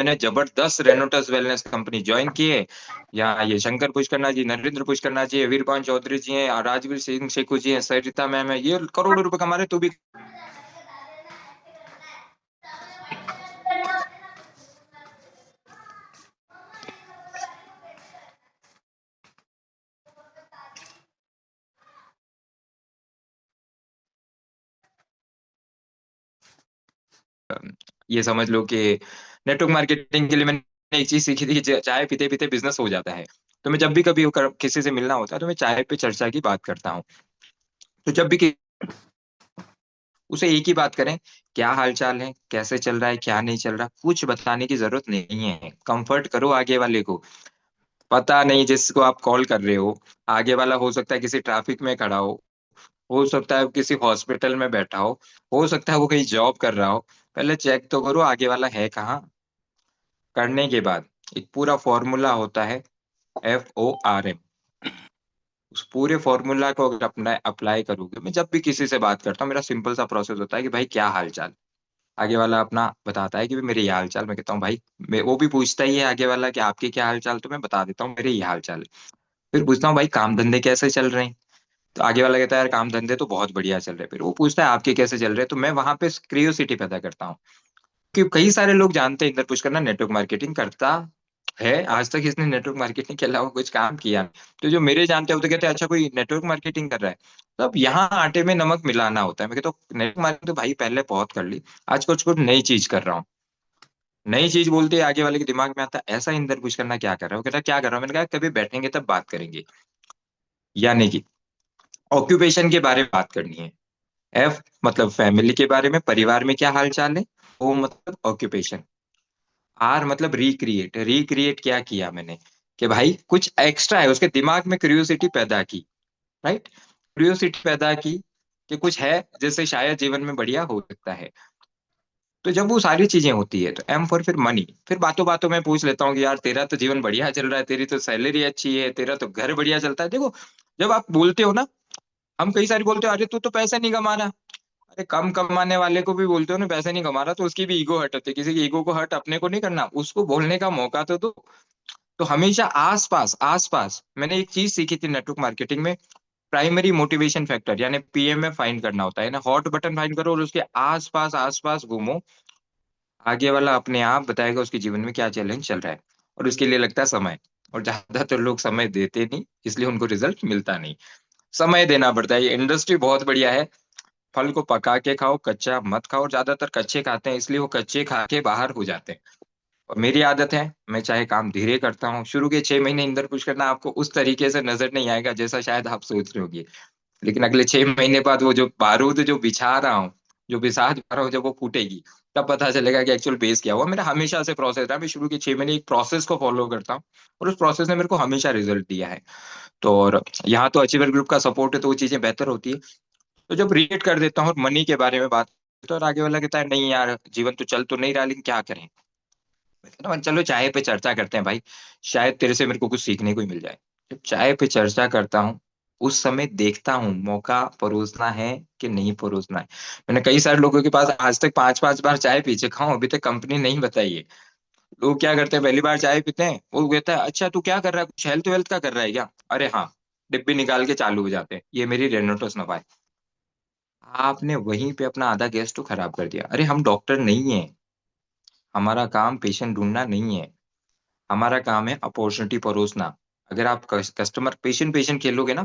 मैंने जबरदस्त रेनोटस wellness company join की है। यहाँ ये शंकर पुष्करना जी, नरेंद्र पुष्करना जी, वीरपान चौधरी जी हैं, राजवीर सिंह शेखू जी हैं, सरिता मैम है, ये करोड़ों रुपए कमा रहे, तू भी। ये समझ लो कि नेटवर्क मार्केटिंग के लिए मैंने एक चीज सीखी थी कि चाय पीते पीते बिजनेस हो जाता है। तो मैं जब भी कभी किसी से मिलना होता है तो मैं चाय पे चर्चा की बात करता हूँ। तो जब भी उसे एक ही बात करें, क्या हाल चाल है, कैसे चल रहा है, क्या नहीं चल रहा, कुछ बताने की जरूरत नहीं है। कंफर्ट करो आगे वाले को। पता नहीं जिसको आप कॉल कर रहे हो, आगे वाला हो सकता है किसी ट्रैफिक में खड़ा हो सकता है वो किसी हॉस्पिटल में बैठा हो सकता है वो कहीं जॉब कर रहा हो। पहले चेक तो करो आगे वाला है कहाँ। करने के बाद एक पूरा फॉर्मूला होता है, FORM। उस पूरे फॉर्मूला को अगर अपना अप्लाई करोगे, मैं जब भी किसी से बात करता हूँ मेरा सिंपल सा प्रोसेस होता है कि भाई क्या हाल चाल। आगे वाला अपना बताता है कि भाई मेरे ये हाल चाल, मैं कहता हूँ भाई, वो भी पूछता ही है आगे वाला कि आपके क्या हाल चाल, तो मैं बता देता हूँ मेरे ये हाल चाल है। फिर पूछता हूँ भाई काम धंधे कैसे चल रहे हैं। तो आगे वाला कहता है यार काम धंधे तो बहुत बढ़िया चल रहे हैं। फिर वो पूछता है आपके कैसे चल रहे हैं, तो मैं वहां पे क्यूरियोसिटी पैदा करता हूँ कि कई सारे लोग जानते हैं इंदर पुष्कर नेटवर्क मार्केटिंग करता है, आज तक इसने नेटवर्क मार्केटिंग के अलावा कुछ काम किया नहीं। तो जो मेरे जानते हैं वो तो कहते हैं अच्छा कोई नेटवर्क मार्केटिंग कर रहा है। तो अब यहाँ आटे में नमक मिलाना होता है। मैं कहता हूँ नेटवर्क मार्केटिंग तो भाई पहले बहुत कर ली, आज कुछ कुछ नई चीज कर रहा हूँ। नई चीज बोलते ही आगे वाले के दिमाग में आता है ऐसा इंदर पुष्कर क्या कर रहा है। वो कहता है क्या कर रहा हूँ, मैंने कहा कभी बैठेंगे तब बात करेंगे। यानी कि ऑक्यूपेशन के बारे में बात करनी है। F मतलब फैमिली के बारे में, परिवार में क्या हाल चाल है। O मतलब ऑक्यूपेशन। R मतलब रिक्रिएट, रिक्रिएट क्या किया मैंने, कि भाई कुछ एक्स्ट्रा है, उसके दिमाग में क्यूरियोसिटी पैदा की। राइट, क्यूरियोसिटी पैदा की कि कुछ है जिससे शायद जीवन में बढ़िया हो सकता है। तो जब वो सारी चीजें होती है तो M फॉर फिर मनी। फिर बातों बातों में पूछ लेता हूँ कि यार तेरा तो जीवन बढ़िया चल रहा है, तेरी तो सैलरी अच्छी है, तेरा तो घर बढ़िया चलता है। देखो, जब आप बोलते हो ना, हम कई सारी बोलते हो अरे तू तो पैसा नहीं कमा रहा। अरे कम कमाने वाले को भी बोलते हो ना पैसे नहीं कमा रहा, तो उसकी भी ईगो हर्ट होती है। किसी की ईगो को हर्ट अपने को नहीं करना, उसको बोलने का मौका तो दो। तो हमेशा आसपास आसपास मैंने एक चीज सीखी थी नेटवर्क मार्केटिंग में, प्राइमरी मोटिवेशन फैक्टर यानी PMF फाइंड करना होता है ना। हॉट बटन फाइंड करो और उसके आसपास आसपास घूमो। आगे वाला अपने आप बताएगा उसके जीवन में क्या चैलेंज चल रहा है, और उसके लिए लगता है समय। और ज्यादातर लोग समय देते नहीं, इसलिए उनको रिजल्ट मिलता नहीं। समय देना पड़ता है। ये इंडस्ट्री बहुत बढ़िया है। फल को पका के खाओ, कच्चा मत खाओ। और ज्यादातर कच्चे खाते हैं इसलिए वो कच्चे खा के बाहर हो जाते हैं। और मेरी आदत है, मैं चाहे काम धीरे करता हूँ, शुरू के 6 महीने इंदर कुछ करना आपको उस तरीके से नजर नहीं आएगा जैसा शायद आप सोच रहे होगी। लेकिन अगले 6 महीने बाद वो जो बारूद जो बिछा रहा हूँ, जो बिसात पा रहा हूँ, जब वो फूटेगी तब पता चलेगा कि एक्चुअल बेस क्या हुआ। मेरा हमेशा से प्रोसेस रहा, मैं शुरू के 6 महीने एक प्रोसेस को फॉलो करता हूँ और उस प्रोसेस ने मेरे को हमेशा रिजल्ट दिया है। तो और यहाँ तो अचीवर ग्रुप का सपोर्ट है तो वो चीजें बेहतर होती है। तो जब रिलेट कर देता हूँ और मनी के बारे में बात तो, और आगे वाला कहता है नहीं यार जीवन तो चल तो नहीं रहा लेकिन क्या करें। मैं कहता हूँ, चलो चाय पे चर्चा करते हैं भाई, शायद तेरे से मेरे को कुछ सीखने को ही मिल जाए। जब चाय पे चर्चा करता हूँ उस समय देखता हूँ मौका परोसना है कि नहीं परोसना है। मैंने कई सारे लोगों के पास आज तक 5-5 बार चाय पी चुका हूँ, अभी तक कंपनी नहीं बताई है। लोग क्या करते हैं, पहली बार चाय पीते हैं, वो कहता है अच्छा तू क्या कर रहा है, कुछ हेल्थ वेल्थ का कर रहा है क्या। अरे हाँ, डिब्बी निकाल के चालू हो जाते हैं, ये मेरी रेनोटोस नफा है। आपने वहीं पे अपना आधा गैस तो खराब कर दिया। अरे हम डॉक्टर नहीं है, हमारा काम पेशेंट ढूंढना नहीं है, हमारा काम है अपॉर्चुनिटी परोसना। अगर आप कस्टमर पेशेंट पेशेंट खेलोगे ना,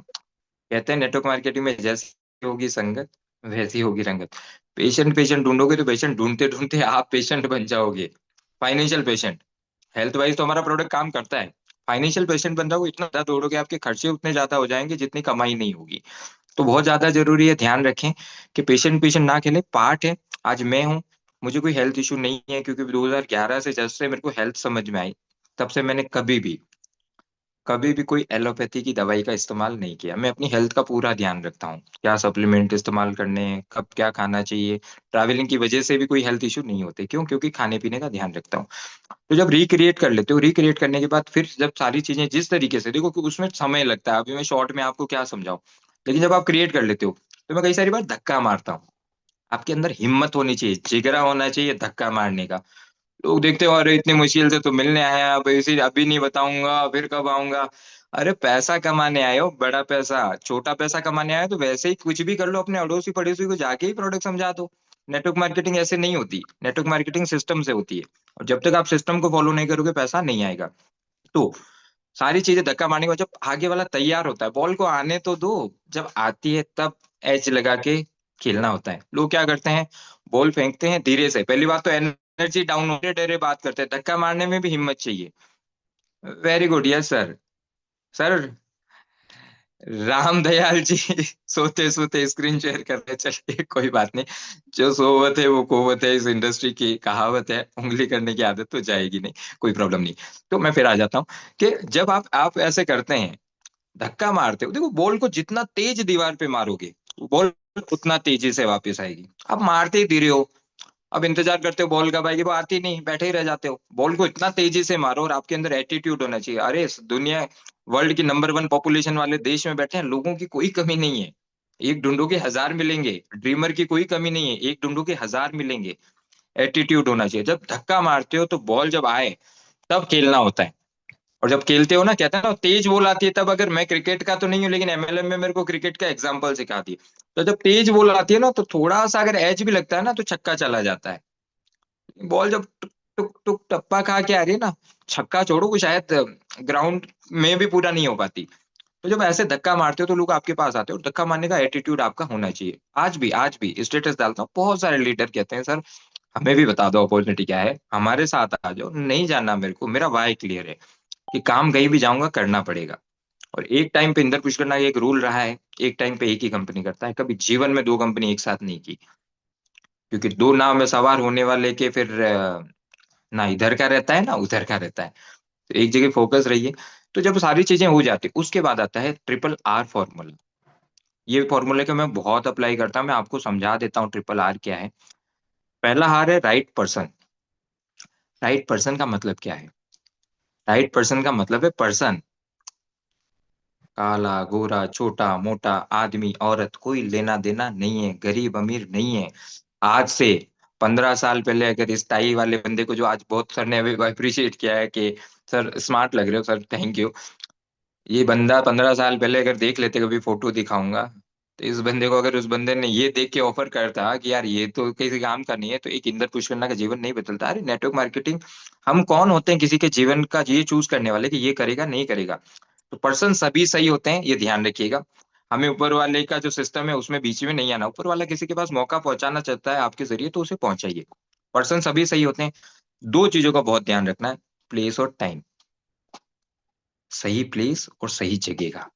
कहते हैं नेटवर्क मार्केटिंग में जैसी होगी संगत वैसी होगी रंगत। पेशेंट पेशेंट ढूंढोगे तो पेशेंट ढूंढते ढूंढते आप पेशेंट बन जाओगे। फाइनेंशियल पेशेंट, हेल्थ वाइज तो हमारा प्रोडक्ट काम करता है। फाइनेंशियल पेशेंट बन जाओगे, इतना ज्यादा दौड़ोगे आपके खर्चे उतने ज्यादा हो जाएंगे जितनी कमाई नहीं होगी। तो बहुत ज्यादा जरूरी है, ध्यान रखें कि पेशेंट पेशेंट ना खेले, पार्ट है। आज मैं हूँ, मुझे कोई हेल्थ इशू नहीं है क्योंकि 2011 से जब से मेरे को हेल्थ समझ में आई, तब से मैंने कभी भी कोई एलोपैथी की दवाई का इस्तेमाल नहीं किया। मैं अपनी हेल्थ का पूरा ध्यान रखता हूँ, क्या सप्लीमेंट इस्तेमाल करने हैं, कब क्या खाना चाहिए। ट्रैवलिंग की वजह से भी कोई हेल्थ इशू नहीं होते, क्यों, क्योंकि खाने पीने का ध्यान रखता हूँ। तो जब रिक्रिएट कर लेते हो, रिक्रिएट करने के बाद फिर जब सारी चीजें जिस तरीके से देखो कि उसमें समय लगता है, अभी मैं शॉर्ट में आपको क्या समझाऊं। लेकिन जब आप क्रिएट कर लेते हो तो मैं कई सारी बार धक्का मारता हूँ। आपके अंदर हिम्मत होनी चाहिए, जिगरा होना चाहिए धक्का मारने का। लोग देखते हो अरे इतनी मुश्किल से तो मिलने आया, अब इसी अभी नहीं बताऊंगा फिर कब आऊंगा। अरे पैसा कमाने आए हो, बड़ा पैसा छोटा पैसा कमाने आए हो तो वैसे ही कुछ भी कर लो, अपने अड़ोसी पड़ोसी को जाके ही प्रोडक्ट समझा दो। नेटवर्क मार्केटिंग ऐसे नहीं होती, नेटवर्क मार्केटिंग सिस्टम से होती है। और जब तक आप सिस्टम को फॉलो नहीं करोगे पैसा नहीं आएगा। तो सारी चीजें धक्का मारने के बाद जब आगे वाला तैयार होता है, बॉल को आने तो दो, जब आती है तब एज लगा के खेलना होता है। लोग क्या करते हैं, बॉल फेंकते हैं धीरे से, पहली बात तो एनर्जी डाउन होती है, डरे बात करते हैं, धक्का मारने में भी हिम्मत चाहिए। Very good, yes sir. Sir Ram Dayal ji सोते सोते स्क्रीन शेयर कर रहे, चलिए कोई बात नहीं। जो सोवत है वो कोवत है, इस इंडस्ट्री की कहावत है, उंगली करने की आदत तो जाएगी नहीं, कोई प्रॉब्लम नहीं। तो मैं फिर आ जाता हूँ कि जब आप ऐसे करते हैं, धक्का मारते हो, देखो बॉल को जितना तेज दीवार पे मारोगे बॉल उतना तेजी से वापस आएगी। आप मारते ही धीरे हो, अब इंतजार करते हो बॉल कब आएगी, वो आती नहीं, बैठे ही रह जाते हो। बॉल को इतना तेजी से मारो और आपके अंदर एटीट्यूड होना चाहिए, अरे इस दुनिया वर्ल्ड की नंबर वन पॉपुलेशन वाले देश में बैठे हैं, लोगों की कोई कमी नहीं है। एक ढूंढो के हजार मिलेंगे, ड्रीमर की कोई कमी नहीं है, एक ढूंढो के हजार मिलेंगे। एटीट्यूड होना चाहिए, जब धक्का मारते हो तो बॉल जब आए तब खेलना होता है। और जब खेलते हो ना, कहते हैं ना तेज बॉल आती है तब, अगर मैं क्रिकेट का तो नहीं हूँ लेकिन एमएलएम में मेरे को क्रिकेट का एग्जांपल सिखा दी, तो जब तेज बॉल आती है ना तो थोड़ा सा अगर एज भी लगता है ना तो छक्का चला जाता है। बॉल जब टुक टुक टुक टप्पा खा के आ रही है ना, छक्का छोड़ो वो शायद ग्राउंड में भी पूरा नहीं हो पाती। तो जब ऐसे धक्का मारते हो तो लोग आपके पास आते हो, और धक्का मारने का एटीट्यूड आपका होना चाहिए। आज भी स्टेटस डालता हूँ, बहुत सारे लीडर कहते हैं सर हमें भी बता दो अपॉर्चुनिटी क्या है, हमारे साथ आ जाओ, नहीं जानना मेरे को, मेरा वाई क्लियर है कि काम कहीं भी जाऊंगा करना पड़ेगा। और एक टाइम पे इंदर पुष्कर का एक रूल रहा है, एक टाइम पे एक ही कंपनी करता है, कभी जीवन में दो कंपनी एक साथ नहीं की। क्योंकि दो नाव में सवार होने वाले के फिर ना इधर का रहता है ना उधर का रहता है, तो एक जगह फोकस रहिए। तो जब सारी चीजें हो जाती उसके बाद आता है ट्रिपल आर फॉर्मूला। ये फॉर्मूले को मैं बहुत अप्लाई करता हूँ, मैं आपको समझा देता हूँ ट्रिपल आर क्या है। पहला आर है राइट पर्सन। राइट पर्सन का मतलब क्या है? राइट पर्सन का मतलब है पर्सन, काला गोरा छोटा मोटा आदमी औरत कोई लेना देना नहीं है, गरीब अमीर नहीं है। आज से 15 साल पहले अगर इस टाई वाले बंदे को, जो आज बहुत सर ने अप्रिशिएट किया है कि सर स्मार्ट लग रहे हो सर, थैंक यू। ये बंदा 15 साल पहले अगर देख लेते, कभी फोटो दिखाऊंगा, तो इस बंदे को अगर उस बंदे ने ये देख के ऑफर करता कि यार ये तो किसी काम का नहीं है, तो एक इंदर पुष्करना का जीवन नहीं बदलता। अरे नेटवर्क मार्केटिंग, हम कौन होते हैं किसी के जीवन का ये चूज करने वाले कि ये करेगा नहीं करेगा? तो पर्सन सभी सही होते हैं, ये ध्यान रखिएगा। हमें ऊपर वाले का जो सिस्टम है उसमें बीच में नहीं आना, ऊपर वाला किसी के पास मौका पहुंचाना चाहता है आपके जरिए तो उसे पहुंचाइए। पर्सन सभी सही होते हैं। दो चीजों का बहुत ध्यान रखना है, प्लेस और टाइम। सही प्लेस और सही जगह का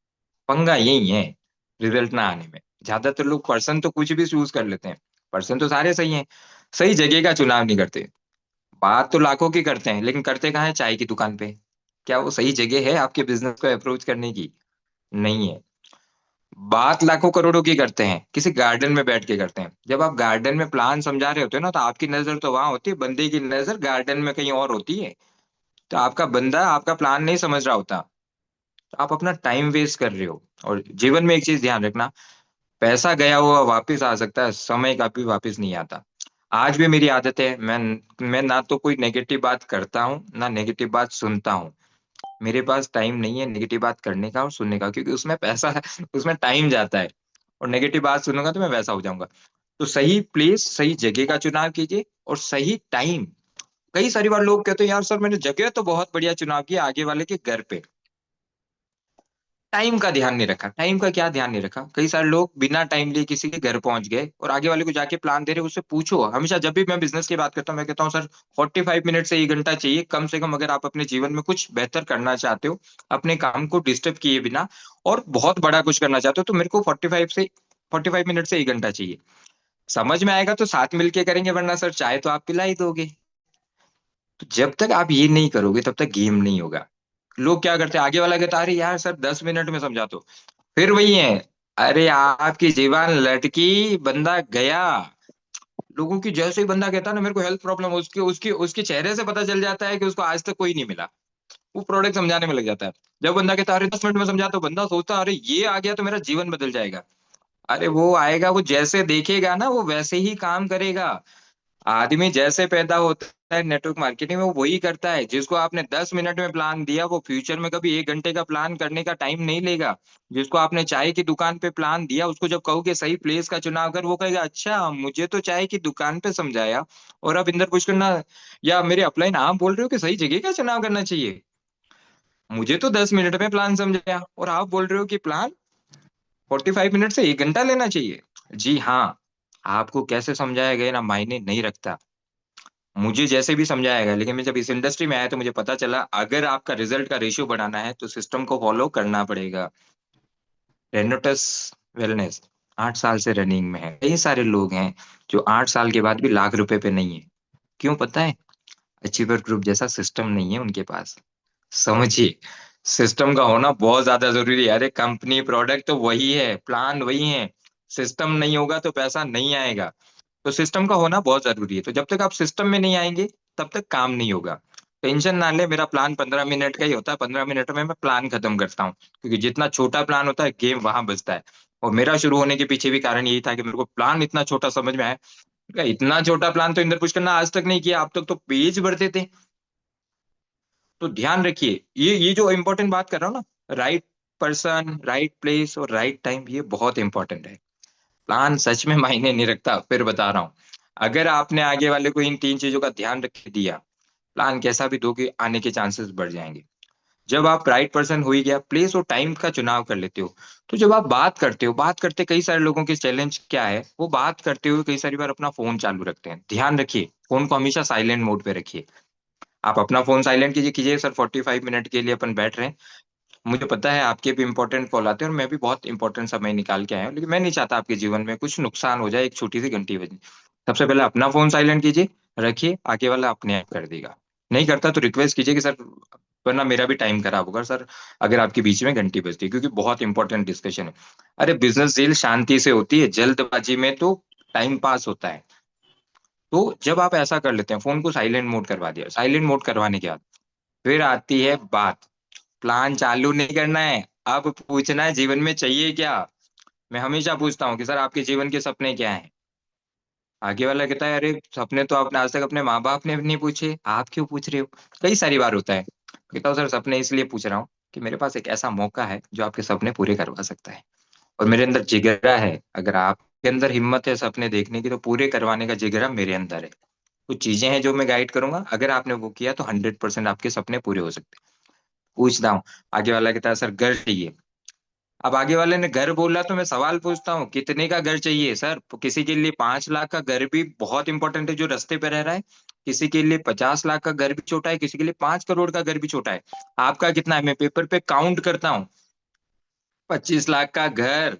पंगा यही है रिजल्ट ना आने में। ज्यादातर लोग पर्सन तो कुछ भी चूज कर लेते हैं, पर्सन तो सारे सही हैं, सही जगह का चुनाव नहीं करते। बात तो लाखों की करते हैं लेकिन करते कहाँ है, चाय की दुकान पे। क्या वो सही जगह है आपके बिजनेस को अप्रोच करने की? नहीं है। बात लाखों करोड़ों की करते हैं, किसी गार्डन में बैठ के करते हैं। जब आप गार्डन में प्लान समझा रहे होते हो ना, तो आपकी नजर तो वहां होती है, बंदे की नजर गार्डन में कहीं और होती है। तो आपका बंदा आपका प्लान नहीं समझ रहा होता, तो आप अपना टाइम वेस्ट कर रहे हो। और जीवन में एक चीज ध्यान रखना, पैसा गया हुआ वापस आ सकता है, समय का भी वापस नहीं आता। आज भी मेरी आदत है, मैं ना तो कोई नेगेटिव बात करता हूँ ना नेगेटिव बात सुनता हूँ। मेरे पास टाइम नहीं है नेगेटिव बात करने का और सुनने का, क्योंकि उसमें पैसा उसमें टाइम जाता है। और नेगेटिव बात सुनूंगा तो मैं वैसा हो जाऊंगा। तो सही प्लेस सही जगह का चुनाव कीजिए और सही टाइम। कई सारी बार लोग कहते हैं यार सर मैंने जगह तो बहुत बढ़िया चुनाव किया आगे वाले के घर पे, टाइम का ध्यान नहीं रखा। टाइम का क्या ध्यान नहीं रखा, कई सारे लोग बिना टाइम लिए किसी के घर पहुंच गए और आगे वाले को जाके प्लान दे रहे, उससे पूछो। हमेशा जब भी मैं बिजनेस की बात करता हूँ मैं कहता हूँ सर 45 मिनट से 1 घंटा चाहिए कम से कम, अगर आप अपने जीवन में कुछ बेहतर करना चाहते हो, अपने काम को डिस्टर्ब किए बिना, और बहुत बड़ा कुछ करना चाहते हो, तो मेरे को 45 मिनट से 1 घंटा चाहिए। समझ में आएगा तो साथ मिलके करेंगे, वरना सर चाय तो आप पिला ही दोगे। तो जब तक आप ये नहीं करोगे तब तक गेम नहीं होगा। लोग क्या करते हैं, आगे वाला कहता है अरे यार सर 10 मिनट में समझा दो, फिर वही है, अरे आपकी जीवन लटकी बंदा गया। लोगों की जैसे ही बंदा कहता है ना मेरे को हेल्थ प्रॉब्लम, उसके उसके उसके चेहरे से पता चल जाता है कि उसको आज तक कोई नहीं मिला। वो प्रोडक्ट समझाने में लग जाता है। जब बंदा कहता है अरे 10 मिनट में समझा, तो बंदा सोचता है अरे ये आ गया तो मेरा जीवन बदल जाएगा। अरे वो आएगा, वो जैसे देखेगा ना वो वैसे ही काम करेगा। आदमी जैसे पैदा होता है नेटवर्क मार्केटिंग में, वो वही करता है जिसको आपने 10 मिनट में प्लान दिया, वो फ्यूचर में कभी 1 घंटे का प्लान करने का टाइम नहीं लेगा। जिसको आपने चाय की दुकान पे प्लान दिया, उसको जब कहोगे सही प्लेस का चुनाव कर, वो कहेगा अच्छा मुझे तो चाय की दुकान पे समझाया, और अब इंदर पुष्कर या मेरे अपलाइन आप बोल रहे हो कि सही जगह का चुनाव करना चाहिए। मुझे तो 10 मिनट में प्लान समझाया, और आप बोल रहे हो कि प्लान 45 मिनट से 1 घंटा लेना चाहिए। जी हाँ, आपको कैसे समझाया गया ना मायने नहीं रखता। मुझे जैसे भी समझाया गया, लेकिन मैं जब इस इंडस्ट्री में आया तो मुझे पता चला अगर आपका रिजल्ट का रेशियो बढ़ाना है तो सिस्टम को फॉलो करना पड़ेगा। रेनोटस वेलनेस 8 साल से रनिंग में है, कई सारे लोग हैं जो 8 साल के बाद भी लाख रुपए पे नहीं है। क्यों पता है? अचीवर ग्रुप जैसा सिस्टम नहीं है उनके पास। समझिए, सिस्टम का होना बहुत ज्यादा जरूरी है। अरे कंपनी प्रोडक्ट तो वही है, प्लान वही है, सिस्टम नहीं होगा तो पैसा नहीं आएगा। तो सिस्टम का होना बहुत जरूरी है। तो जब तक आप सिस्टम में नहीं आएंगे तब तक काम नहीं होगा। टेंशन ना ले, मेरा प्लान 15 मिनट का ही होता है, 15 मिनट में मैं प्लान खत्म करता हूँ, क्योंकि जितना छोटा प्लान होता है गेम वहां बचता है। और मेरा शुरू होने के पीछे भी कारण यही था कि मेरे को प्लान इतना छोटा समझ में आया। इतना छोटा प्लान तो इंद्र पुष्कर ने आज तक नहीं किया, आप तक तो पेज भरते थे। तो ध्यान रखिए, ये जो इंपॉर्टेंट बात कर रहा हूँ ना, राइट पर्सन, राइट प्लेस और राइट टाइम, ये बहुत इंपॉर्टेंट है। प्लान सच में मायने नहीं रखता, फिर बता रहा हूँ। अगर आपने आगे वाले को इन 3 चीजों का ध्यान रख दिया, प्लान कैसा भी दोगे आने के चांसेस बढ़ जाएंगे। जब आप राइट पर्सन हो ही गया, प्लेस और टाइम का चुनाव कर लेते हो, तो जब आप बात करते हो, बात करते कई सारे लोगों के चैलेंज क्या है, वो बात करते हुए कई सारी बार अपना फोन चालू रखते हैं। ध्यान रखिए, फोन को हमेशा साइलेंट मोड पे रखिए। आप अपना फोन साइलेंट कीजिए, कीजिए सर 45 मिनट के लिए अपन बैठ रहे हैं, मुझे पता है आपके भी इंपॉर्टेंट कॉल आते हैं और मैं भी बहुत इंपॉर्टेंट समय निकाल के आया हूँ, लेकिन मैं नहीं चाहता आपके जीवन में कुछ नुकसान हो जाए एक छोटी सी घंटी बजे। सबसे पहले अपना फोन साइलेंट कीजिए, रखिए, आगे वाला अपने आप कर देगा। नहीं करता तो रिक्वेस्ट कीजिए कि सर, वरना मेरा भी टाइम खराब होगा सर, अगर आपके बीच में घंटी बजती है, क्योंकि बहुत इंपॉर्टेंट डिस्कशन है। अरे बिजनेस डील शांति से होती है, जल्दबाजी में तो टाइम पास होता है। तो जब आप ऐसा कर लेते हैं, फोन को साइलेंट मोड करवा दिया, साइलेंट मोड करवाने के बाद फिर आती है बात, प्लान चालू नहीं करना है, अब पूछना है जीवन में चाहिए क्या। मैं हमेशा पूछता हूँ कि सर आपके जीवन के सपने क्या हैं। आगे वाला कहता है अरे सपने तो आपने आज तक अपने माँ बाप ने भी नहीं पूछे, आप क्यों पूछ रहे हो। कई सारी बार होता है। कहता हूँ सर सपने इसलिए पूछ रहा हूँ कि मेरे पास एक ऐसा मौका है जो आपके सपने पूरे करवा सकता है, और मेरे अंदर जिगरा है। अगर आपके अंदर हिम्मत है सपने देखने की, तो पूरे करवाने का जिगरा मेरे अंदर है। कुछ चीजें हैं जो मैं गाइड करूंगा, अगर आपने वो किया तो 100% आपके सपने पूरे हो सकते हैं। पूछता हूँ, आगे वाला कहता है सर घर चाहिए। अब आगे वाले ने घर बोला तो मैं सवाल पूछता हूँ कितने का घर चाहिए सर। किसी के लिए 5 लाख का घर भी बहुत इंपॉर्टेंट है जो रास्ते पे रह रहा है, किसी के लिए 50 लाख का घर भी छोटा है, किसी के लिए 5 करोड़ का घर भी छोटा है। आपका कितना है? मैं पेपर पे काउंट करता हूँ। 25 लाख का घर,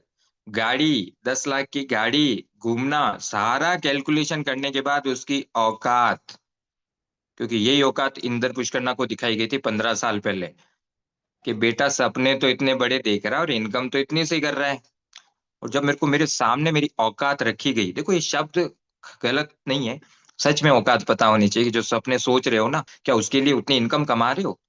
गाड़ी, 10 लाख की गाड़ी, घूमना, सारा कैलकुलेशन करने के बाद उसकी औकात, क्योंकि यही औकात इंदर पुष्करना को दिखाई गई थी 15 साल पहले, कि बेटा सपने तो इतने बड़े देख रहा है और इनकम तो इतनी सी कर रहा है। और जब मेरे को मेरे सामने मेरी औकात रखी गई, देखो ये शब्द गलत नहीं है, सच में औकात पता होनी चाहिए कि जो सपने सोच रहे हो ना, क्या उसके लिए उतनी इनकम कमा रहे हो।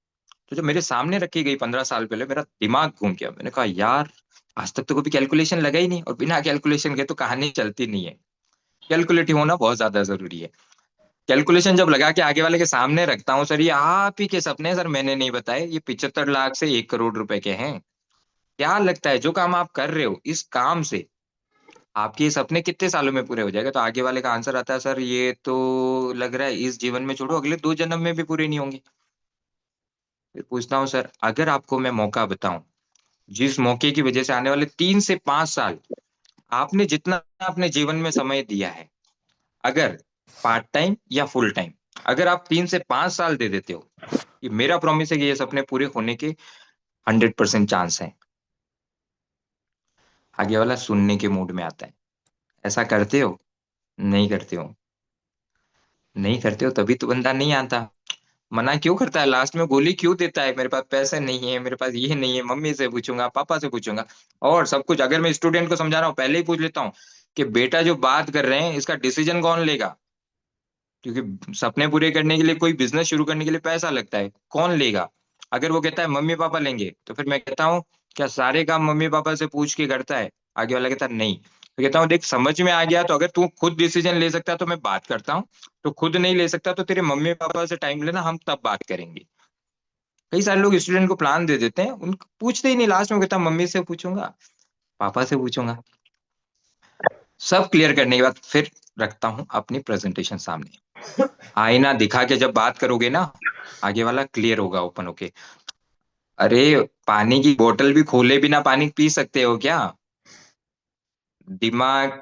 तो जब मेरे सामने रखी गई 15 साल पहले, मेरा दिमाग घूम गया। मैंने कहा यार, आज तक तो कभी कैलकुलेशन लगा ही नहीं, और बिना कैलकुलेशन के तो कहानी चलती नहीं है। कैलकुलेटिव होना बहुत ज्यादा जरूरी है। कैलकुलेशन जब लगा के आगे वाले के सामने रखता हूँ, सर ये आप ही के सपने हैं, सर मैंने नहीं बताए, ये 75 लाख से 1 करोड़ रुपए के हैं। क्या लगता है जो काम आप कर रहे हो, इस काम से आपके ये सपने कितने सालों में पूरे हो जाएगा? तो आगे वाले का आंसर आता है सर ये तो लग रहा है इस जीवन में छोड़ो, अगले 2 जन्म में भी पूरे नहीं होंगे। फिर पूछता हूँ सर, अगर आपको मैं मौका बताऊं, जिस मौके की वजह से आने वाले 3 से 5 साल आपने जितना अपने जीवन में समय दिया है, अगर पार्ट टाइम या फुल टाइम, अगर आप 3 से 5 साल दे देते हो, ये मेरा प्रॉमिस है कि ये सपने पूरे होने के 100% चांस है। आगे वाला सुनने के मूड में आता है। ऐसा करते हो? नहीं करते हो? नहीं करते हो तभी तो बंदा नहीं आता। मना क्यों करता है, लास्ट में गोली क्यों देता है, मेरे पास पैसे नहीं है, मेरे पास ये नहीं है, मम्मी से पूछूंगा, पापा से पूछूंगा, और सब कुछ। अगर मैं स्टूडेंट को समझा रहा हूँ पहले ही पूछ लेता हूँ कि बेटा जो बात कर रहे हैं इसका डिसीजन कौन लेगा, क्योंकि सपने पूरे करने के लिए, कोई बिजनेस शुरू करने के लिए पैसा लगता है, कौन लेगा। अगर वो कहता है मम्मी पापा लेंगे, तो फिर मैं कहता हूँ क्या सारे काम मम्मी पापा से पूछ के करता है? आगे वाला कहता है नहीं। तो कहता हूँ देख, समझ में आ गया तो अगर तू खुद डिसीजन ले सकता है तो मैं बात करता हूँ, तो खुद नहीं ले सकता तो तेरे मम्मी पापा से टाइम लेना, हम तब बात करेंगे। कई सारे लोग स्टूडेंट को प्लान दे देते हैं, उनको पूछते ही नहीं, लास्ट में कहता मम्मी से पूछूंगा, पापा से पूछूंगा। सब क्लियर करने के बाद फिर रखता हूँ अपनी प्रेजेंटेशन सामने। आईना दिखा के जब बात करोगे ना, आगे वाला क्लियर होगा ओपन होके। अरे, पानी की बोतल भी खोले बिना पानी पी सकते हो क्या? दिमाग,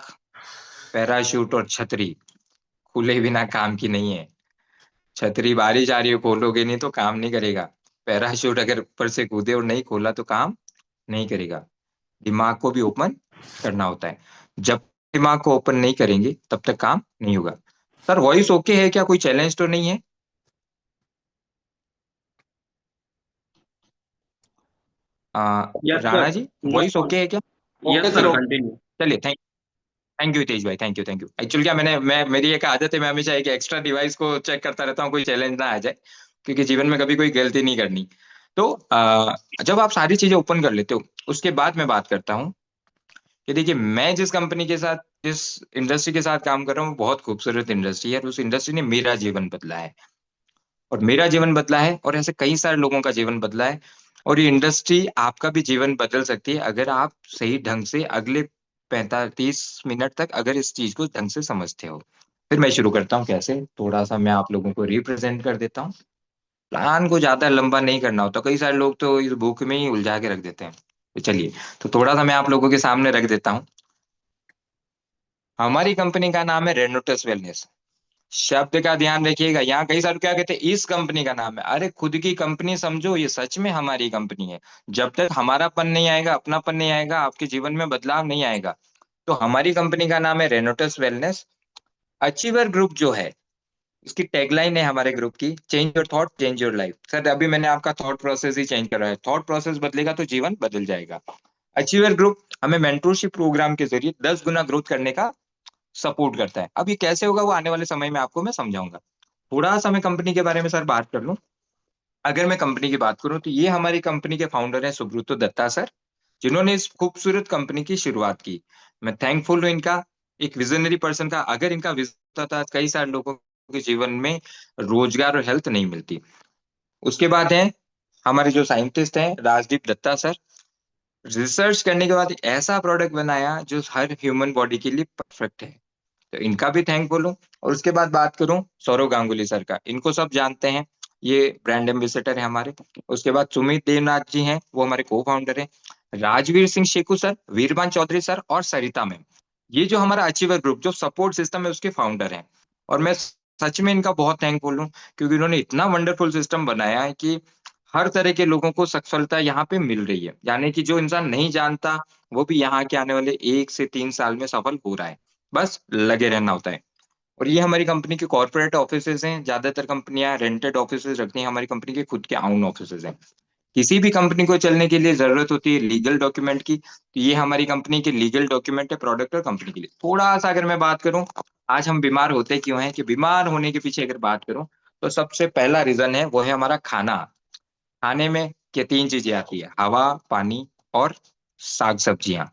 पैराशूट और छतरी खुले बिना काम की नहीं है। छतरी बारिश आ रही हो, खोलोगे नहीं तो काम नहीं करेगा। पैराशूट अगर ऊपर से कूदे और नहीं खोला तो काम नहीं करेगा। दिमाग को भी ओपन करना होता है। जब दिमाग को ओपन नहीं करेंगे तब तक काम नहीं होगा। सर वॉइस ओके है क्या? कोई चैलेंज तो नहीं है? Yes Rana sir. जी, वॉइस ओके है क्या? Yes okay sir, sir, okay. Continue. चलिए, थैंक यू तेज भाई, thank you, thank you. Actually क्या, मैं मेरी एक आदत है, मैं हमेशा एक एक्स्ट्रा डिवाइस को चेक करता रहता हूँ, कोई चैलेंज ना आ जाए, क्योंकि जीवन में कभी कोई गलती नहीं करनी। तो जब आप सारी चीजें ओपन कर लेते हो, उसके बाद मैं बात करता हूँ कि देखिए, मैं जिस कंपनी के साथ, जिस इंडस्ट्री के साथ काम कर रहा हूँ, वो बहुत खूबसूरत इंडस्ट्री है, और उस इंडस्ट्री ने मेरा जीवन बदला है। और मेरा जीवन बदला है, और ऐसे कई सारे लोगों का जीवन बदला है। और ये इंडस्ट्री आपका भी जीवन बदल सकती है, अगर आप सही ढंग से अगले 45 मिनट तक अगर इस चीज को ढंग से समझते हो। फिर मैं शुरू करता हूँ कैसे, थोड़ा सा मैं आप लोगों को रिप्रेजेंट कर देता हूँ। प्लान को ज्यादा लंबा नहीं करना होता, कई सारे लोग तो इस बुक में ही उलझा के रख देते हैं। तो चलिए, तो थोड़ा सा मैं आप लोगों के सामने रख देता हूँ। हमारी कंपनी का नाम है रेनोटस वेलनेस। शब्द का ध्यान रखिएगा, यहाँ कई सारे क्या कहते हैं, इस कंपनी का नाम है। अरे, खुद की कंपनी समझो, ये सच में हमारी कंपनी है। जब तक हमारापन नहीं आएगा, अपनापन नहीं आएगा, आपके जीवन में बदलाव नहीं आएगा। तो हमारी कंपनी का नाम है रेनोटस वेलनेस। अचीवर ग्रुप जो है, इसकी टैगलाइन है हमारे ग्रुप की, change your thought change your life. Sir अभी मैंने आपका थॉट प्रोसेस ही चेंज करा है, थॉट प्रोसेस बदलेगा तो जीवन बदल जाएगा। अचीवर ग्रुप हमें मेंटरशिप प्रोग्राम के जरिए 10 गुना ग्रोथ करने का सपोर्ट करता है। अब ये कैसे होगा, वो आने वाले समय में आपको मैं समझाऊंगा। थोड़ा सा मैं कंपनी के बारे में सर बात कर लूं। अगर मैं कंपनी की बात करूं तो ये हमारी कंपनी के फाउंडर हैं सुब्रतो दत्ता सर, जिन्होंने इस खूबसूरत कंपनी की शुरुआत की। मैं थैंकफुल हूं इनका, एक विजनरी पर्सन का। अगर इनका विजन होता तो कई सारे लोगों के जीवन में रोजगार और हेल्थ नहीं मिलती। उसके बाद है हमारे जो साइंटिस्ट हैं, राजदीप दत्ता सर। रिसर्च करने के बाद एक ऐसा प्रोडक्ट बनाया जो हर ह्यूमन बॉडी के लिए परफेक्ट है। तो इनका भी थैंकफुल हूँ। और उसके बाद बात करूं सौरव गांगुली सर का, इनको सब जानते हैं, ये ब्रांड एम्बेसडर है हमारे। उसके बाद सुमित देवनाथ जी हैं, वो हमारे को फाउंडर हैं। राजवीर सिंह शेखू सर, वीरबान चौधरी सर और सरिता मैम, ये जो हमारा अचीवर ग्रुप जो सपोर्ट सिस्टम है उसके फाउंडर हैं। और मैं सच में इनका बहुत थैंकफुल हूँ, क्योंकि इन्होंने इतना वंडरफुल सिस्टम बनाया है कि हर तरह के लोगों को सफलता यहाँ पे मिल रही है। यानी कि जो इंसान नहीं जानता, वो भी यहाँ के आने वाले 1 से 3 साल में सफल हो रहा है। बस लगे रहना होता है। और ये हमारी कंपनी के कॉर्पोरेट ऑफिसेज हैं। ज्यादातर कंपनियां रेंटेड ऑफिसेज रखती हैं, हमारी कंपनी के खुद के ओन ऑफिसेज हैं। किसी भी कंपनी को चलने के लिए जरूरत होती है लीगल डॉक्यूमेंट की, तो ये हमारी कंपनी के लीगल डॉक्यूमेंट है प्रोडक्ट और कंपनी के लिए। थोड़ा सा अगर मैं बात करूं, आज हम बीमार होते क्यों हैं, कि बीमार होने के पीछे अगर बात करूं, तो सबसे पहला रीजन है वो है हमारा खाना। खाने में क्या 3 चीजें आती है, हवा, पानी और साग सब्जियां।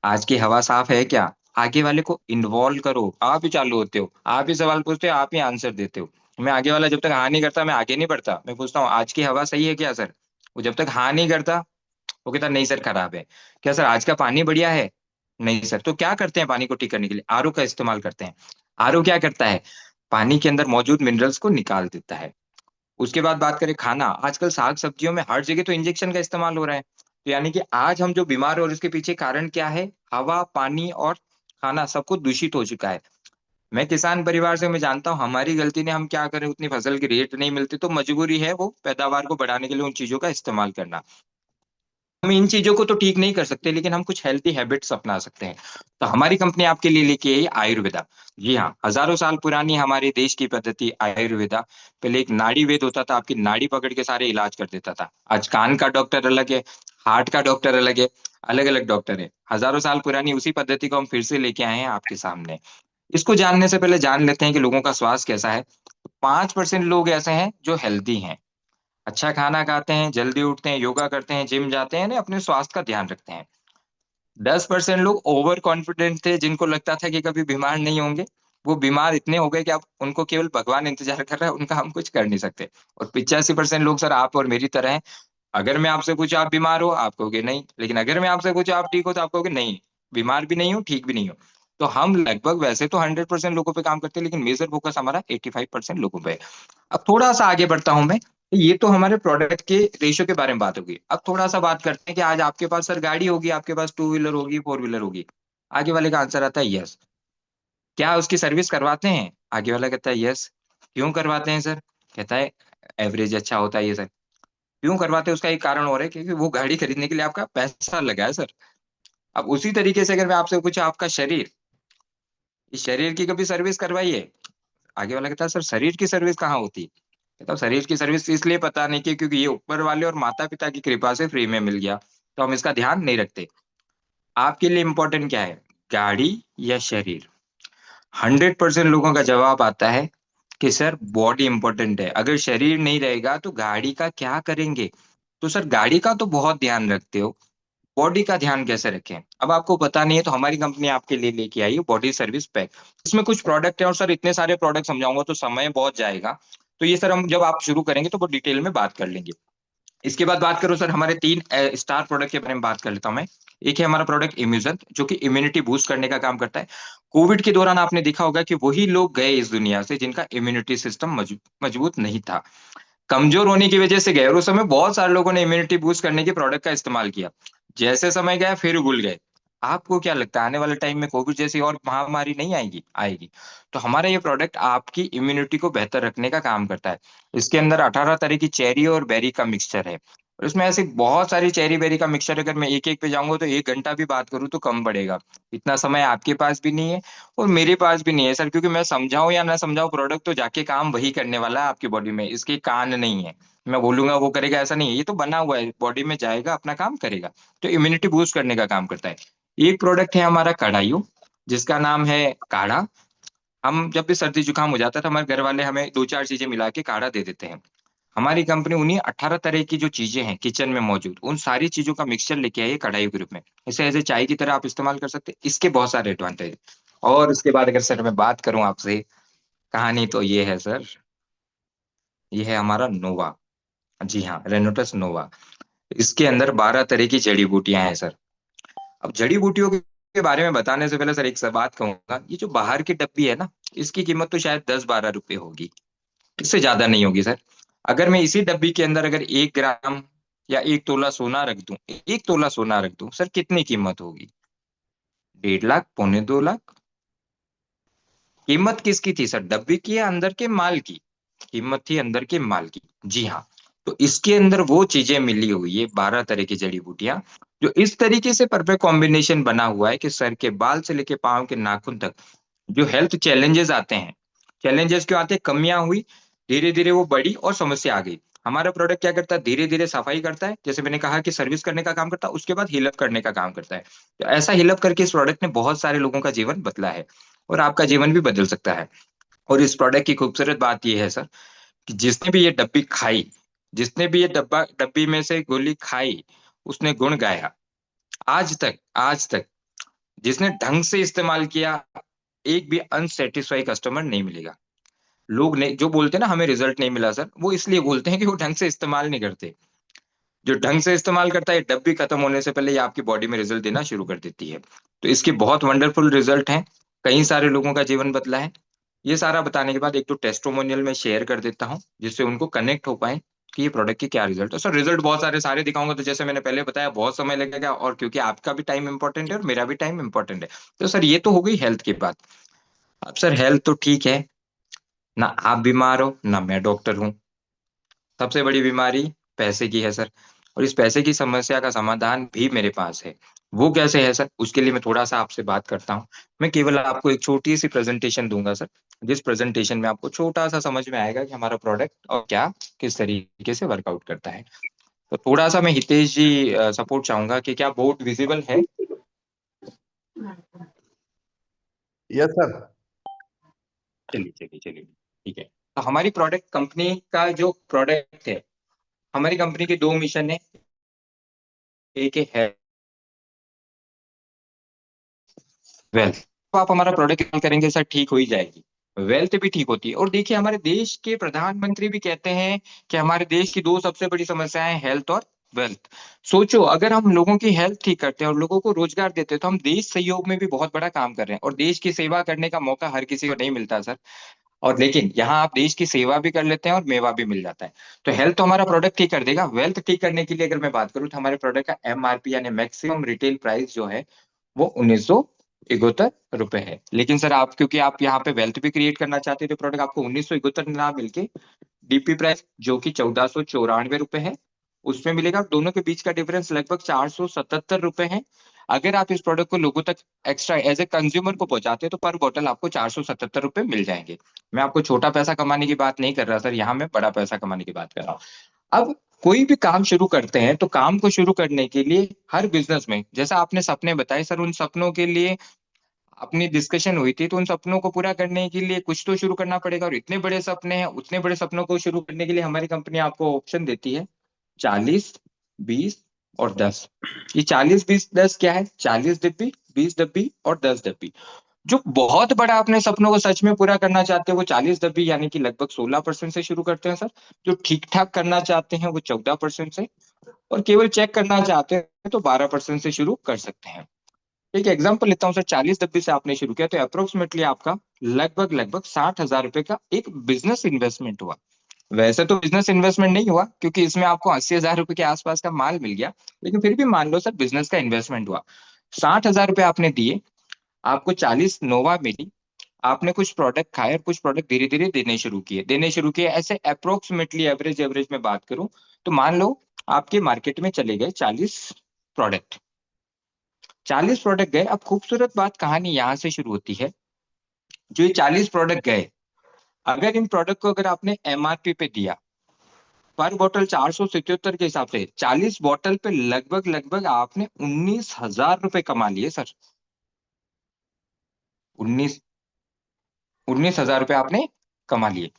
आज की हवा साफ है क्या? आगे वाले को इन्वॉल्व करो, आप ही चालू होते हो, आप ही सवाल पूछते हो, आप ही आंसर देते हो। मैं आगे वाला जब तक हाँ नहीं करता, मैं आगे नहीं बढ़ता। मैं पूछता हूँ आज की हवा सही है क्या सर? वो जब तक हाँ नहीं करता, वो कहता नहीं सर खराब है। क्या सर आज का पानी बढ़िया है? नहीं सर। तो क्या करते हैं पानी को ठीक करने के लिए? आरओ का इस्तेमाल करते हैं। आरओ क्या करता है? पानी के अंदर मौजूद मिनरल्स को निकाल देता है। उसके बाद बात करें खाना, आजकल साग सब्जियों में हर जगह तो इंजेक्शन का इस्तेमाल हो रहा है। तो यानी कि आज हम जो बीमार हो और इसके पीछे कारण क्या है? हवा, पानी और खाना सब कुछ दूषित हो चुका है। मैं किसान परिवार से, मैं जानता हूँ हमारी गलती ने हम क्या करें, उतनी फसल की रेट नहीं मिलती, तो मजबूरी है वो पैदावार को बढ़ाने के लिए उन चीजों का इस्तेमाल करना। हम इन चीजों को तो ठीक नहीं कर सकते, लेकिन हम कुछ हेल्थी हैबिट्स अपना सकते हैं। तो हमारी कंपनी आपके लिए लेके आई आयुर्वेदा। जी हाँ, हजारों साल पुरानी हमारे देश की पद्धति आयुर्वेदा। पहले एक नाड़ी वेद होता था, आपकी नाड़ी पकड़ के सारे इलाज कर देता था। आज कान का डॉक्टर अलग है, हार्ट का डॉक्टर अलग है, अलग अलग डॉक्टर है। हजारों साल पुरानी उसी पद्धति को हम फिर से लेके आए हैं आपके सामने। इसको जानने से पहले जान लेते हैं कि लोगों का स्वास्थ्य कैसा है। 5% लोग ऐसे हैं जो हेल्दी हैं, अच्छा खाना खाते हैं, जल्दी उठते हैं, योगा करते हैं, जिम जाते हैं ना, अपने स्वास्थ्य का ध्यान रखते हैं। 10% लोग ओवर कॉन्फिडेंट थे, जिनको लगता था कि कभी बीमार नहीं होंगे। वो बीमार इतने हो गए कि अब उनको केवल भगवान इंतजार कर रहा है, उनका हम कुछ कर नहीं सकते। और 85% लोग सर आप और मेरी तरह हैं। अगर मैं आपसे पूछूं आप बीमार हो, आप कहोगे नहीं, लेकिन अगर मैं आपसे पूछूं आप ठीक हो, तो आप कहोगे नहीं, बीमार भी नहीं हो, ठीक भी नहीं हो। तो हम लगभग वैसे तो 100% लोगों पे काम करते हैं, लेकिन मेजर फोकस हमारा 85% लोगों पे है। अब थोड़ा सा आगे बढ़ता हूं मैं। ये तो हमारे प्रोडक्ट के रेशियो के बारे में बात होगी। अब थोड़ा सा बात करते हैं कि आज आपके पास सर गाड़ी होगी, आपके पास टू व्हीलर होगी, फोर व्हीलर होगी। आगे वाले का आंसर आता है यस। क्या उसकी सर्विस करवाते हैं? आगे वाला कहता है यस। क्यों करवाते हैं सर? कहता है एवरेज अच्छा होता है ये सर। क्यों करवाते हैं उसका एक कारण और है, क्योंकि वो गाड़ी खरीदने के लिए आपका पैसा लगा है सर। अब उसी तरीके से अगर मैं आपसे पूछा आपका शरीर, इस शरीर की कभी सर्विस करवाई है? आगे वाला कहता है सर शरीर की सर्विस कहाँ होती है? कहता हूँ शरीर की सर्विस इसलिए पता नहीं की क्योंकि ये ऊपर वाले और माता पिता की कृपा से फ्री में मिल गया, तो हम इसका ध्यान नहीं रखते। आपके लिए इंपॉर्टेंट क्या है, गाड़ी या शरीर? 100% लोगों का जवाब आता है कि सर बॉडी इंपॉर्टेंट है। अगर शरीर नहीं रहेगा तो गाड़ी का क्या करेंगे? तो सर गाड़ी का तो बहुत ध्यान रखते हो, बॉडी का ध्यान कैसे रखें? अब आपको पता नहीं है तो हमारी कंपनी आपके लिए लेके आई है बॉडी सर्विस पैक। इसमें कुछ प्रोडक्ट है, और सर इतने सारे प्रोडक्ट समझाऊंगा तो समय बहुत जाएगा। तो ये सर हम जब आप शुरू करेंगे तो बहुत डिटेल में बात कर लेंगे। इसके बाद बात करूं सर हमारे तीन स्टार प्रोडक्ट के बारे में बात कर लेता हूं मैं। एक है हमारा प्रोडक्ट इम्यूजन, जो कि इम्यूनिटी बूस्ट करने का काम करता है। कोविड के दौरान आपने देखा होगा कि वही लोग गए इस दुनिया से जिनका इम्यूनिटी सिस्टम मजबूत नहीं था, कमजोर होने की वजह से गए। और उस समय बहुत सारे लोगों ने इम्यूनिटी बूस्ट करने के प्रोडक्ट का इस्तेमाल किया। जैसे समय गया फिर भूल गए। आपको क्या लगता है आने वाले टाइम में कोविड जैसी और महामारी नहीं आएगी? आएगी। तो हमारा ये प्रोडक्ट आपकी इम्यूनिटी को बेहतर रखने का काम करता है। इसके अंदर 18 तरह की चेरी और बेरी का मिक्सचर है, और इसमें ऐसी बहुत सारी चेरी बेरी का मिक्सचर, अगर मैं एक एक पे जाऊंगा तो 1 घंटा भी बात करूं तो कम पड़ेगा। इतना समय आपके पास भी नहीं है और मेरे पास भी नहीं है सर, क्योंकि मैं समझाऊं या ना समझाऊं, प्रोडक्ट तो जाके काम वही करने वाला है आपकी बॉडी में। इसके कान नहीं है, मैं बोलूंगा वो करेगा ऐसा नहीं है, ये तो बना हुआ है, बॉडी में जाएगा अपना काम करेगा। तो इम्यूनिटी बूस्ट करने का काम करता है। एक प्रोडक्ट है हमारा कड़ायू, जिसका नाम है काढ़ा। हम जब भी सर्दी जुकाम हो जाता है तो हमारे घर वाले हमें दो चार चीजें मिला के काढ़ा दे देते हैं। हमारी कंपनी उन्हीं 18 तरह की जो चीजें हैं किचन में मौजूद, उन सारी चीजों का मिक्सचर लेके आई है कढ़ाई ग्रुप में। इसे एज ए चाय की तरह आप इस्तेमाल कर सकते हैं, इसके बहुत सारे एडवांटेज। और उसके बाद अगर सर मैं बात करूं आपसे, कहानी तो ये है सर, ये है हमारा नोवा। जी हाँ, रेनोटस नोवा। इसके अंदर 12 तरह की जड़ी बूटियां हैं सर। अब जड़ी बूटियों के बारे में बताने से पहले सर एक सा बात कहूंगा, ये जो बाहर की डब्बी है ना, इसकी कीमत तो शायद 10-12 रुपए होगी, इससे ज्यादा नहीं होगी सर। अगर मैं इसी डब्बी के अंदर अगर 1 ग्राम या 1 तोला सोना रख दूं, 1 तोला सोना रख दूं सर, कितनी कीमत होगी? 1.5 लाख, 1.25 लाख। कीमत किसकी थी सर, डब्बी की या अंदर के माल की? कीमत थी अंदर के माल की। जी हाँ। तो इसके अंदर वो चीजें मिली हुई है, 12 तरह की जड़ी बूटियां, जो इस तरीके से परफेक्ट कॉम्बिनेशन बना हुआ है कि सर के बाल से लेके पांव के नाखून तक जो हेल्थ चैलेंजेस आते हैं, चैलेंजेस क्यों आते हैं, कमियां हुई, धीरे धीरे वो बढ़ी और समस्या आ गई। हमारा प्रोडक्ट क्या करता है, धीरे धीरे सफाई करता है, जैसे मैंने कहा कि सर्विस करने का काम करता है, उसके बाद हीलअप करने का काम करता है। तो ऐसा हीलअप करके इस प्रोडक्ट ने बहुत सारे लोगों का जीवन बदला है, और आपका जीवन भी बदल सकता है। और इस प्रोडक्ट की खूबसूरत बात यह है सर कि जिसने भी ये डब्बी खाई, जिसने भी ये डब्बा डब्बी में से गोली खाई, उसने गुण गाया। आज तक जिसने ढंग से इस्तेमाल किया, एक भी अनसेटिस्फाई कस्टमर नहीं मिलेगा। लोग ने जो बोलते हैं ना हमें रिजल्ट नहीं मिला सर, वो इसलिए बोलते हैं कि वो ढंग से इस्तेमाल नहीं करते। जो ढंग से इस्तेमाल करता है, डब्बी खत्म होने से पहले ये आपकी बॉडी में रिजल्ट देना शुरू कर देती है। तो इसके बहुत वंडरफुल रिजल्ट हैं, कई सारे लोगों का जीवन बदला है। ये सारा बताने के बाद एक तो टेस्टोमोनियल में शेयर कर देता हूँ, जिससे उनको कनेक्ट हो पाए कि ये प्रोडक्ट की क्या रिजल्ट है। सर रिजल्ट बहुत सारे सारे दिखाऊंगा तो जैसे मैंने पहले बताया बहुत समय लगेगा, और क्योंकि आपका भी टाइम इंपॉर्टेंट है और मेरा भी टाइम इंपॉर्टेंट है। तो सर ये तो हो गई हेल्थ की बात। अब सर हेल्थ तो ठीक है, ना आप बीमार हो ना मैं डॉक्टर हूँ। सबसे बड़ी बीमारी पैसे की है सर, और इस पैसे की समस्या का समाधान भी मेरे पास है। वो कैसे है सर, उसके लिए मैं थोड़ा सा आपसे बात करता हूँ। मैं केवल आपको एक छोटी सी प्रेजेंटेशन दूंगा सर, जिस प्रेजेंटेशन में आपको छोटा सा समझ में आएगा कि हमारा प्रोडक्ट और क्या किस तरीके से वर्कआउट करता है। तो थोड़ा सा मैं हितेश जी सपोर्ट चाहूंगा कि क्या बोर्ड विजिबल है? Yes sir. चलिए चलिए चलिए, ठीक है। तो हमारी प्रोडक्ट कंपनी का जो प्रोडक्ट है, हमारी कंपनी के दो मिशन है। एक है वेल्थ, तो आप हमारा प्रोडक्ट इस्तेमाल करेंगे सर, ठीक हो ही जाएगी। वेल्थ भी ठीक होती है। और देखिए, हमारे देश के प्रधानमंत्री भी कहते हैं कि हमारे देश की दो सबसे बड़ी समस्याएं हेल्थ और वेल्थ। सोचो, अगर हम लोगों की हेल्थ ठीक करते हैं और लोगों को रोजगार देते हैं, तो हम देश सहयोग में भी बहुत बड़ा काम कर रहे हैं। और देश की सेवा करने का मौका हर किसी को नहीं मिलता सर। और लेकिन यहाँ आप देश की सेवा भी कर लेते हैं और मेवा भी मिल जाता है। तो हेल्थ तो हमारा प्रोडक्ट ठीक कर देगा। वेल्थ ठीक करने के लिए अगर मैं बात करूँ, तो हमारे प्रोडक्ट का एमआरपी यानी मैक्सिमम रिटेल प्राइस जो है वो 1971 रुपए है। लेकिन सर, आप क्योंकि आप यहाँ पे वेल्थ भी क्रिएट करना चाहते हैं, तो प्रोडक्ट आपको 1971 ना मिलके डीपी प्राइस जो कि 1494 रुपए है, उसमें मिलेगा। दोनों के बीच का डिफरेंस लगभग 477 रुपए है। अगर आप इस प्रोडक्ट को लोगों तक एक्स्ट्रा एज ए कंज्यूमर को पहुंचाते हैं, तो पर बोतल आपको 477 रुपए मिल जाएंगे। मैं आपको छोटा पैसा कमाने की बात नहीं कर रहा सर, यहाँ मैं बड़ा पैसा कमाने की बात कर रहा हूँ। अब कोई भी काम शुरू करते हैं, तो काम को शुरू करने के लिए हर बिजनेस में, जैसा आपने सपने बताए सर, उन सपनों के लिए अपनी डिस्कशन हुई थी, तो उन सपनों को पूरा करने के लिए कुछ तो शुरू करना पड़ेगा। और इतने बड़े सपने हैं, उतने बड़े सपनों को शुरू करने के लिए हमारी कंपनी आपको ऑप्शन देती है 40, 20 और 10। ये 40, 20, 10 क्या है? 40 डिब्बी, 20 डिब्बी और 10 डिब्बी। जो बहुत बड़ा अपने सपनों को सच में पूरा करना चाहते हैं, वो 40 डिब्बी यानी कि लगभग 16% से शुरू करते हैं सर। जो ठीक ठाक करना चाहते हैं, वो 14% से। और केवल चेक करना चाहते हैं, तो 12% से शुरू कर सकते हैं। एक एग्जांपल लेता हूँ सर, 40 डिब्बी से आपने शुरू किया, तो अप्रोक्सीमेटली आपका लगभग लगभग 60,000 रुपए का एक बिजनेस इन्वेस्टमेंट हुआ। वैसे तो बिजनेस इन्वेस्टमेंट नहीं हुआ, क्योंकि इसमें आपको 80,000 रुपए के आसपास का माल मिल गया। लेकिन फिर भी मान लो सर, बिजनेस का इन्वेस्टमेंट हुआ। 60,000 रुपए आपने दिए, आपको 40 नोवा मिली। आपने कुछ प्रोडक्ट खाए और कुछ प्रोडक्ट धीरे धीरे देने शुरू किए ऐसे अप्रोक्सीमेटली एवरेज एवरेज में बात करूं, तो मान लो आपके मार्केट में चले गए 40 प्रोडक्ट। 40 प्रोडक्ट गए। अब खूबसूरत बात कहानी यहाँ से शुरू होती है। जो ये 40 प्रोडक्ट गए, अगर इन प्रोडक्ट को अगर आपने एमआरपी पे दिया, पर बोतल 477 के हिसाब से 40 बोतल पे लगभग लगभग आपने 19,000 रुपए कमा लिए सर। 19,000 रुपए आपने कमा लिए।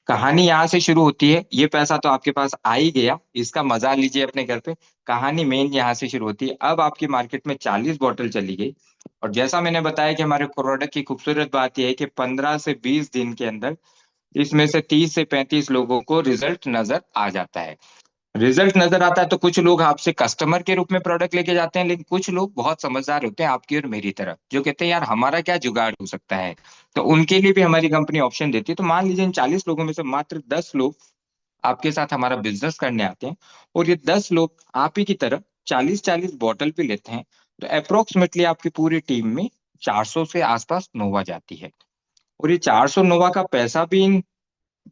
कहानी यहाँ से शुरू होती है। ये पैसा तो आपके पास आ ही गया, इसका मजा लीजिए अपने घर पे। कहानी मेन यहाँ से शुरू होती है। अब आपकी मार्केट में 40 बोतल चली गई। और जैसा मैंने बताया कि हमारे प्रोडक्ट की खूबसूरत बात यह है कि 15 से 20 दिन के अंदर इसमें से 30 से 35 लोगों को रिजल्ट नजर आ जाता है। रिजल्ट नजर आता है, तो कुछ लोग आपसे कस्टमर के रूप में प्रोडक्ट लेके जाते हैं, लेकिन कुछ लोग बहुत समझदार होते हैं आपकी और मेरी तरह, जो कहते हैं यार हमारा क्या जुगाड़ हो सकता है। तो उनके लिए भी हमारी कंपनी ऑप्शन देती है। तो मान लीजिए इन 40 लोगों में से मात्र 10 लोग आपके साथ हमारा बिजनेस करने आते हैं, और ये 10 लोग आप ही की तरह 40-40 बोतल भी लेते हैं, तो अप्रोक्सीमेटली आपकी पूरी टीम में 400 से आसपास नोवा जाती है। और ये 400 नोवा का पैसा भी इन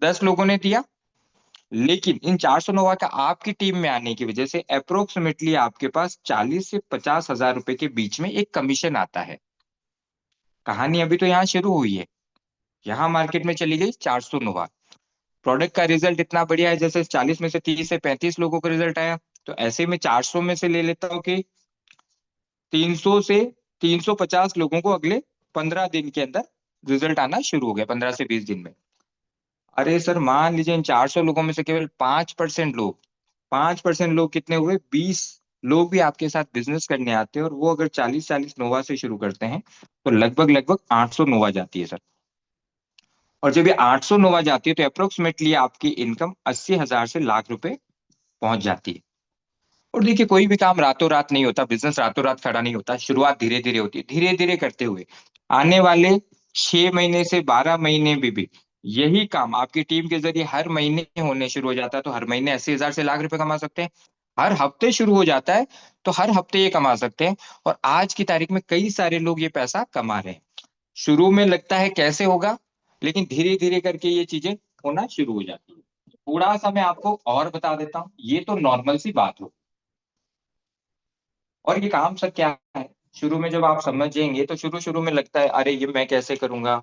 10 लोगों ने दिया। लेकिन इन 400 नोवा का आपकी टीम में आने की वजह से अप्रोक्सीमेटली आपके पास 40 से 50 हजार रुपए के बीच में एक कमीशन आता है। कहानी अभी तो यहाँ शुरू हुई है। यहाँ मार्केट में चली गई 400 नोवा। प्रोडक्ट का रिजल्ट इतना बढ़िया है, जैसे 40 में से 30 से 35 लोगों का रिजल्ट आया, तो ऐसे में 400 में से ले लेता हूँ कि 300 से 350 लोगों को अगले 15 दिन के अंदर रिजल्ट आना शुरू हो गया, 15 से 20 दिन में। अरे सर, मान लीजिए इन 400 लोगों में से केवल 5% लोग, 5% लोग कितने हुए? 20 लोग भी आपके साथ बिजनेस करने आते हैं, और वो अगर 40-40 नोवा से शुरू करते हैं, तो लगभग लगभग 800 नोवा जाती है सर। और जब ये 800 नोवा जाती है, तो अप्रोक्सीमेटली आपकी इनकम 80,000 से लाख रुपए पहुंच जाती है। और देखिए, कोई भी काम रातों रात नहीं होता, बिजनेस रातों रात खड़ा नहीं होता। शुरुआत धीरे धीरे होती है। धीरे धीरे करते हुए आने वाले 6 महीने से 12 महीने में भी यही काम आपकी टीम के जरिए हर महीने होने शुरू हो जाता है, तो हर महीने 80,000 से लाख रुपए कमा सकते हैं। हर हफ्ते शुरू हो जाता है, तो हर हफ्ते ये कमा सकते हैं। और आज की तारीख में कई सारे लोग ये पैसा कमा रहे हैं। शुरू में लगता है कैसे होगा, लेकिन धीरे धीरे करके ये चीजें होना शुरू हो जाती है। थोड़ा सा मैं आपको और बता देता हूँ, ये तो नॉर्मल सी बात हो। और ये काम सर क्या है, शुरू में जब आप समझेंगे, तो शुरू शुरू में लगता है अरे ये मैं कैसे करूंगा,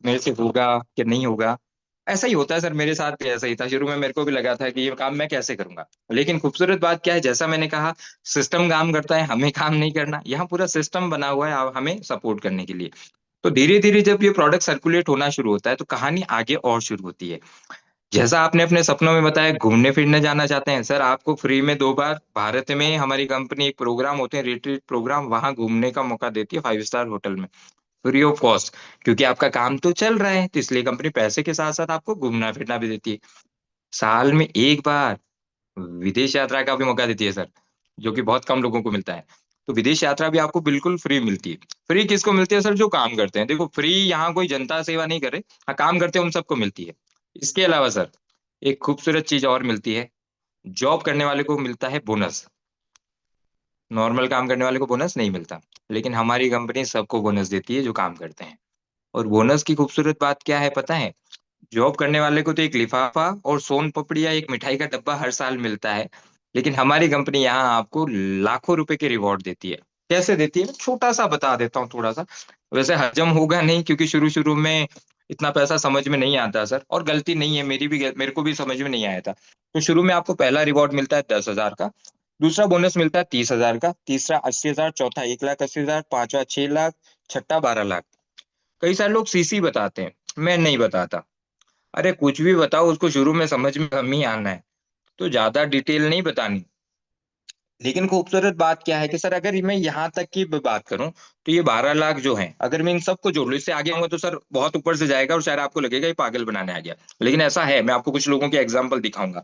मेरे से होगा कि नहीं होगा। ऐसा ही होता है सर, मेरे साथ भी ऐसा ही था। शुरू में मेरे को भी लगा था कि ये काम मैं कैसे करूंगा। लेकिन खूबसूरत बात क्या है, जैसा मैंने कहा, सिस्टम काम करता है, हमें काम नहीं करना। यहाँ पूरा सिस्टम बना हुआ है हमें सपोर्ट करने के लिए। तो धीरे धीरे जब ये प्रोडक्ट सर्कुलेट होना शुरू होता है, तो कहानी आगे और शुरू होती है। जैसा आपने अपने सपनों में बताया घूमने फिरने जाना चाहते हैं सर, आपको फ्री में 2 बार भारत में हमारी कंपनी एक प्रोग्राम होते हैं, रिट्रीट प्रोग्राम, वहां घूमने का मौका देती है 5 स्टार होटल में, फ्री ऑफ कॉस्ट। क्योंकि आपका काम तो चल रहा है, तो इसलिए कंपनी पैसे के साथ साथ आपको घूमना फिरना भी देती है। साल में 1 बार विदेश यात्रा का भी मौका देती है सर, जो कि बहुत कम लोगों को मिलता है। तो विदेश यात्रा भी आपको बिल्कुल फ्री मिलती है। फ्री किसको मिलती है सर? जो काम करते हैं। देखो, फ्री यहाँ कोई जनता सेवा नहीं करे, हाँ काम करते हैं उन सबको मिलती है। इसके अलावा सर एक खूबसूरत चीज और मिलती है, जॉब करने वाले को मिलता है बोनस। नॉर्मल काम करने वाले को बोनस नहीं मिलता, लेकिन हमारी कंपनी सबको बोनस देती है जो काम करते हैं। और बोनस की खूबसूरत बात क्या है पता है? जॉब करने वाले को तो एक लिफाफा और सोन पपड़ी या एक मिठाई का डब्बा हर साल मिलता है, लेकिन हमारी कंपनी यहाँ आपको लाखों रुपए के रिवॉर्ड देती है। कैसे देती है? मैं छोटा सा बता देता हूँ थोड़ा सा। वैसे हजम होगा नहीं, क्योंकि शुरू शुरू में इतना पैसा समझ में नहीं आता सर, और गलती नहीं है मेरी भी, मेरे को भी समझ में नहीं आया था। तो शुरू में आपको पहला रिवॉर्ड मिलता है 10,000 का, दूसरा बोनस मिलता है 30,000 का, तीसरा 80,000, चौथा 1,80,000, पांचवा 6 लाख, छठा 12 लाख। कई सारे लोग सीसी बताते हैं, मैं नहीं बताता। अरे कुछ भी बताओ, उसको शुरू में समझ में कम ही आना है, तो ज्यादा डिटेल नहीं बतानी। लेकिन खूबसूरत बात क्या है कि सर अगर मैं यहाँ तक की बात करूं, तो ये 12 लाख जो है, अगर मैं इन सबको जोड़ लूं, इससे आगे आऊंगा तो सर बहुत ऊपर से जाएगा और शायद आपको लगेगा ये पागल बनाने आ गया। लेकिन ऐसा है, मैं आपको कुछ लोगों के एग्जाम्पल दिखाऊंगा।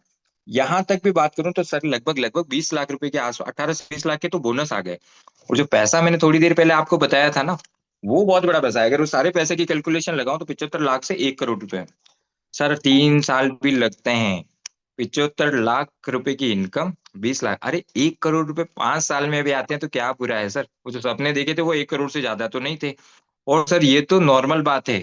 यहाँ तक भी बात करूं तो सर लगभग लगभग 20 लाख रुपए के आस 18 से 20 लाख के तो बोनस आ गए। और जो पैसा मैंने थोड़ी देर पहले आपको बताया था ना, वो बहुत बड़ा पैसा है। अगर वो सारे पैसे की कैलकुलेशन लगाऊं तो 75 लाख से 1 करोड़ रुपए। सर 3 साल भी लगते हैं। 75 लाख रुपए की इनकम, 20 लाख, अरे 1 करोड़ रुपए 5 साल में भी आते हैं तो क्या बुरा है सर? वो जो सपने देखे थे वो 1 करोड़ से ज्यादा तो नहीं थे। और सर ये तो नॉर्मल बात है।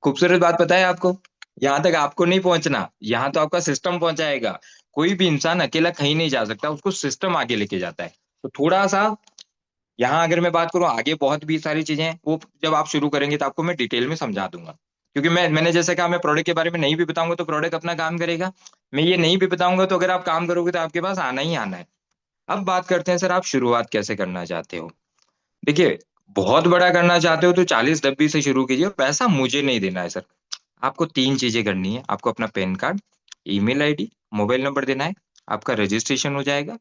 खूबसूरत बात पता है आपको? यहाँ तक आपको नहीं पहुंचना, यहाँ तो आपका सिस्टम पहुंचाएगा। कोई भी इंसान अकेला कहीं नहीं जा सकता, उसको सिस्टम आगे लेके जाता है। तो थोड़ा सा यहाँ अगर मैं बात करूँ, आगे बहुत भी सारी चीजें हैं, वो जब आप शुरू करेंगे तो आपको मैं डिटेल में समझा दूंगा। क्योंकि मैंने जैसे कहा, मैं प्रोडक्ट के बारे में नहीं भी बताऊंगा तो प्रोडक्ट अपना काम करेगा। मैं ये नहीं भी बताऊंगा तो अगर आप काम करोगे तो आपके पास आना ही आना है। अब बात करते हैं सर, आप शुरुआत कैसे करना चाहते हो? देखिए, बहुत बड़ा करना चाहते हो तो 40 डब्बी से शुरू कीजिए। पैसा मुझे नहीं देना है सर। आपको 3 चीजें करनी है। आपको अपना pan card, email ID, mobile number देना है। आपका रजिस्ट्रेशन हो जाएगा।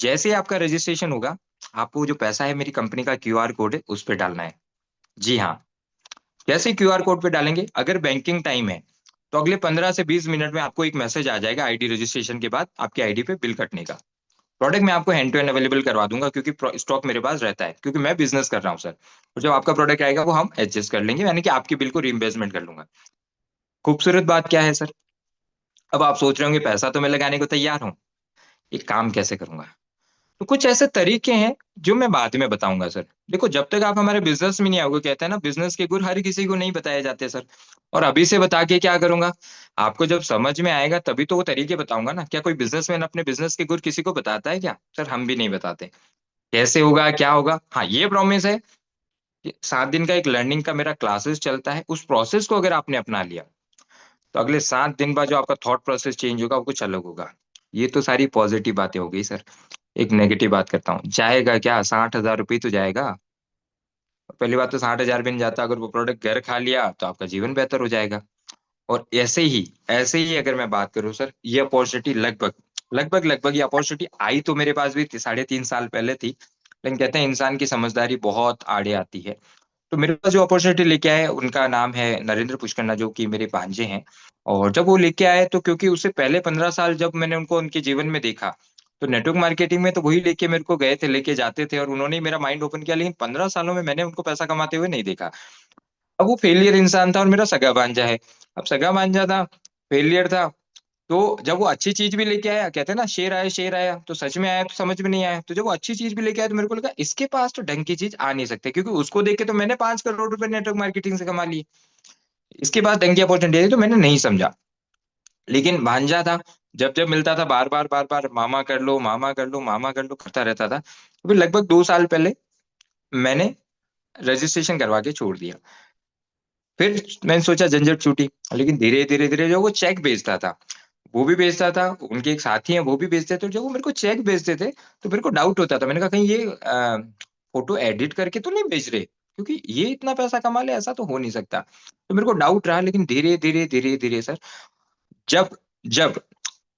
जैसे ही आपका रजिस्ट्रेशन होगा, आपको जो पैसा है मेरी कंपनी का क्यूआर कोड है उस पे डालना है। जी हाँ। जैसे ही क्यूआर कोड पे डालेंगे, अगर बैंकिंग टाइम है तो अगले 15 से 20 मिनट में आपको एक मैसेज आ जाएगा आईडी रजिस्ट्रेशन के बाद आपके आईडी पे बिल कटने का। प्रोडक्ट मैं आपको हैंड टू हैंड अवेलेबल करवा दूंगा, क्योंकि स्टॉक मेरे पास रहता है, क्योंकि मैं बिजनेस कर रहा हूँ सर। और जब आपका प्रोडक्ट आएगा वो हम एडजस्ट कर लेंगे, यानी कि आपके बिल को रीइंबर्समेंट कर लूंगा। खूबसूरत बात क्या है सर? अब आप सोच रहे होंगे पैसा तो मैं लगाने को तैयार हूँ, एक काम कैसे करूंगा? तो कुछ ऐसे तरीके हैं जो मैं बाद में बताऊंगा सर। देखो, जब तक आप हमारे बिजनेस में नहीं आओगे, कहते हैं ना बिजनेस के गुर हर किसी को नहीं बताए जाते सर। और अभी से बता के क्या करूंगा? आपको जब समझ में आएगा तभी तो वो तरीके बताऊंगा ना। क्या कोई बिजनेसमैन अपने बिजनेस के गुर किसी को बताता है क्या सर? हम भी नहीं बताते। कैसे होगा, क्या होगा, हाँ ये प्रॉमिस है कि 7 दिन का एक लर्निंग का मेरा क्लासेस चलता है। उस प्रोसेस को अगर आपने अपना लिया, तो अगले 7 दिन बाद जो आपका थॉट प्रोसेस चेंज होगा वो कुछ अलग होगा। ये तो सारी पॉजिटिव बातें हो गई सर। एक नेगेटिव बात करता हूँ, जाएगा क्या? 60,000 रुपये तो जाएगा। पहली बात तो 60,000 भी नहीं जाता, अगर वो प्रोडक्ट घर खा लिया तो आपका जीवन बेहतर हो जाएगा। और ऐसे ही अगर मैं बात करूँ सर, ये अपॉर्चुनिटी लगभग लगभग लगभग ये अपॉर्चुनिटी आई तो मेरे पास भी 3.5 साल पहले थी। लेकिन कहते हैं इंसान की समझदारी बहुत आड़े आती है। तो मेरे पास जो अपॉर्चुनिटी लेके आए उनका नाम है नरेंद्र पुष्करना, जो कि मेरे भांजे हैं। और जब वो लेके आए तो क्योंकि उससे पहले 15 साल जब मैंने उनको उनके जीवन में देखा, तो नेटवर्क मार्केटिंग में तो वही लेके मेरे को गए थे, लेके जाते थे और उन्होंने ही मेरा माइंड ओपन किया। लेकिन 15 सालों में मैंने उनको पैसा कमाते हुए नहीं देखा। अब वो फेलियर इंसान था और मेरा सगा भांजा है। अब सगा भांजा था, फेलियर था। तो जब वो अच्छी चीज भी लेके आया, कहते हैं ना शेर आया तो सच में आया तो समझ में नहीं आया। तो जब वो अच्छी चीज भी लेके आया तो मेरे को लगा इसके पास तो ढंग की चीज आ नहीं सकती, क्योंकि उसको देख के तो मैंने 5 करोड़ रुपए नेटवर्क मार्केटिंग से कमा लिए। इसके पास ढंग की अपॉर्चुनिटी थी तो मैंने नहीं समझा। लेकिन भांजा था, जब जब मिलता था बार बार बार बार मामा कर लो, मामा कर लो, मामा कर लो करता रहता था। तो फिर लगभग 2 साल पहले मैंने रजिस्ट्रेशन करवा के छोड़ दिया। फिर मैंने सोचा झंझट छूटी। लेकिन धीरे धीरे धीरे जो वो चेक भेजता था, वो भी बेचता था, उनके एक साथी हैं वो भी बेचते थे। तो जब वो मेरे को चेक बेचते थे तो मेरे को डाउट होता था। मैंने कहा कहीं ये फोटो एडिट करके तो नहीं बेच रहे, क्योंकि ये इतना पैसा कमा ले ऐसा तो हो नहीं सकता। तो मेरे को डाउट रहा। लेकिन धीरे धीरे धीरे धीरे सर जब जब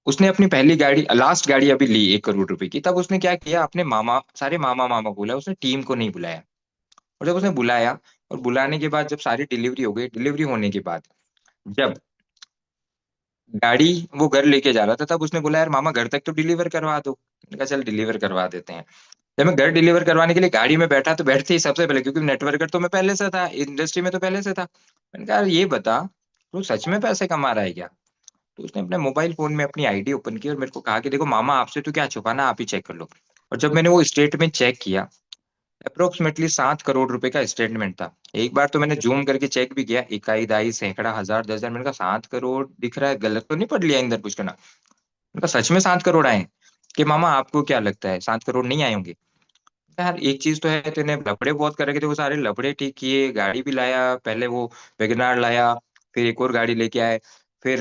उसने अपनी पहली गाड़ी, लास्ट गाड़ी अभी ली 1 करोड़ रुपए की, तब उसने क्या किया, अपने मामा, सारे मामा मामा बुलाया, उसने टीम को नहीं बुलाया। और जब उसने बुलाया, और बुलाने के बाद जब सारी डिलीवरी हो गई, डिलीवरी होने के बाद जब गाड़ी वो घर लेके जा रहा था, तब उसने बोला यार मामा घर तक तो डिलीवर करवा दो। मैंने कहा चल डिलीवर करवा देते हैं। जब मैं घर डिलीवर करवाने के लिए गाड़ी में बैठा, तो बैठते ही सबसे पहले, क्योंकि नेटवर्कर तो मैं पहले से था, इंडस्ट्री में तो पहले से था, मैंने कहा यार ये बता, तू सच में पैसे कमा रहा है क्या? तो उसने अपने मोबाइल फोन में अपनी आईडी ओपन की और मेरे को कहा कि देखो मामा, आपसे तो क्या छुपाना, आप ही चेक कर लो। और जब मैंने वो स्टेटमेंट चेक किया, अप्रोक्सीमेटली 7 करोड़ रुपए का स्टेटमेंट था। एक बार तो मैंने जूम करके चेक भी किया, इकाई दाई सैकड़ा हजार 10,000, मैंने कहा 7 करोड़ दिख रहा है, गलत तो नहीं पढ़ लिया इंदर कुछ करना? मैंने कहा सच में 7 करोड़ आए हैं? कि मामा आपको क्या लगता है 7 करोड़ नहीं आए होंगे? यार एक चीज तो है, तूने लफड़े बहुत कर रखे थे, वो सारे लफड़े ठीक किए, गाड़ी भी लाया, पहले वो वैगनार लाया, फिर एक और गाड़ी लेके आए, फिर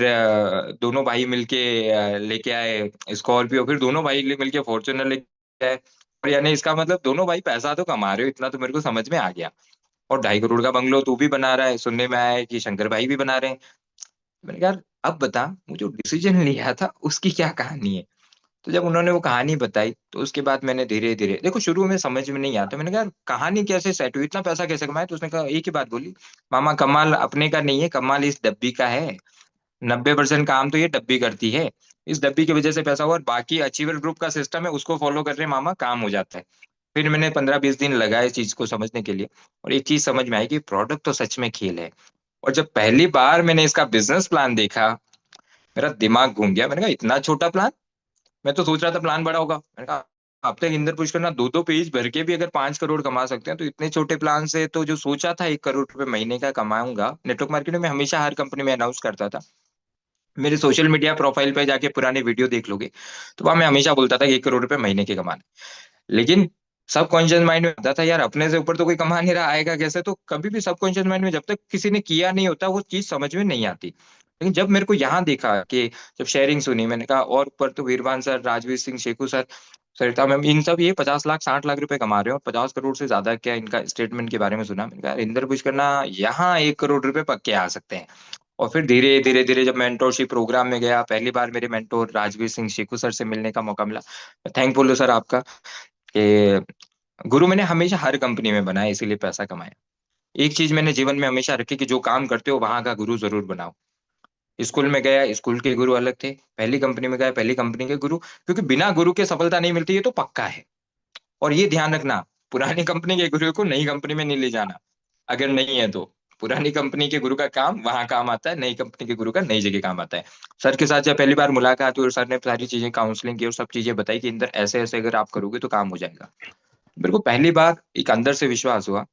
दोनों भाई मिलके लेके आए स्कॉर्पियो, फिर दोनों भाई मिलके फॉर्च्यूनर लेके आए। और यानी इसका मतलब दोनों भाई पैसा तो कमा रहे हो, इतना तो मेरे को समझ में आ गया। और 2.5 करोड़ का बंगलो तू भी बना रहा है, सुनने में आया है कि शंकर भाई भी बना रहे हैं। मैंने कहा यार अब बता, वो जो डिसीजन लिया था उसकी क्या कहानी है? तो जब उन्होंने वो कहानी बताई, तो उसके बाद मैंने धीरे धीरे, देखो शुरू में समझ में नहीं आता, मैंने कहा यार कहानी कैसे सेट हुई, इतना पैसा कैसे कमाया? तो उसने कहा एक ही बात बोली, मामा कमाल अपने का नहीं है, कमाल इस डब्बी का है। 90% काम तो ये डब्बी करती है, इस डब्बी की वजह से पैसा हुआ, और बाकी अचीवर ग्रुप का सिस्टम है, उसको फॉलो कर रहे हैं मामा, काम हो जाता है। फिर मैंने 15-20 दिन लगाए इस चीज को समझने के लिए, और एक चीज समझ में आई कि प्रोडक्ट तो सच में खेल है। और जब पहली बार मैंने इसका बिजनेस प्लान देखा, मेरा दिमाग घूम गया। मैंने कहा इतना छोटा प्लान, मैं तो सोच रहा था प्लान बड़ा होगा। मैंने कहा अब तक इंदर पुष्कर ना 2-2 पेज भर के भी अगर 5 करोड़ कमा सकते हैं, तो इतने छोटे प्लान से तो जो सोचा था 1 करोड़ रुपए महीने का कमाऊंगा, नेटवर्क मार्केटिंग में हमेशा हर कंपनी में अनाउंस करता था। मेरे सोशल मीडिया प्रोफाइल पे जाके पुराने वीडियो देख लोगे, तो वहां मैं हमेशा बोलता था कि 1 करोड़ रुपए महीने के कमाने। लेकिन सबकॉन्शियस माइंड में होता था यार अपने से ऊपर तो कोई कमा नहीं रहा, आएगा कैसे? तो कभी भी सबकॉन्शियस माइंड में जब तक किसी ने किया नहीं होता, वो चीज समझ में नहीं आती। लेकिन जब मेरे को यहाँ देखा कि, जब शेयरिंग सुनी, मैंने कहा और ऊपर तो वीरवान सर, राजवीर सिंह शेखू सर, सरिता मैम, इन सब ये 50 लाख 60 लाख रुपए कमा रहे हो, और 50 करोड़ से ज्यादा क्या इनका स्टेटमेंट के बारे में सुना, मैंने कहा इंदर बुश करना, यहाँ 1 करोड़ रुपए पक्के आ सकते हैं। और फिर धीरे धीरे धीरे जब मेंटोरशिप प्रोग्राम में गया, पहली बार मेरे मेंटोर राजवीर सिंह शेखू सर से मिलने का मौका मिला। थैंकफुल हूँ सर आपका, कि गुरु मैंने हमेशा हर कंपनी में बनाया, इसीलिए पैसा कमाया। एक चीज मैंने जीवन में हमेशा रखी कि जो काम करते हो वहां का गुरु जरूर बनाओ। स्कूल में गया, स्कूल के गुरु अलग थे, पहली कंपनी में गया, पहली कंपनी के गुरु, क्योंकि बिना गुरु के सफलता नहीं मिलती, ये तो पक्का है। और ये ध्यान रखना, पुरानी कंपनी के गुरु को नई कंपनी में नहीं ले जाना, अगर नहीं है तो। पुरानी कंपनी के गुरु का काम वहां काम आता है, नई कंपनी के गुरु का नई जगह काम आता है। सर के साथ जब पहली बार मुलाकात हुई और सर ने सारी चीजें काउंसलिंग की और सब चीजें बताई कि इंदर ऐसे ऐसे अगर आप करोगे तो काम हो जाएगा, मेरे को पहली बार एक अंदर से विश्वास हुआ,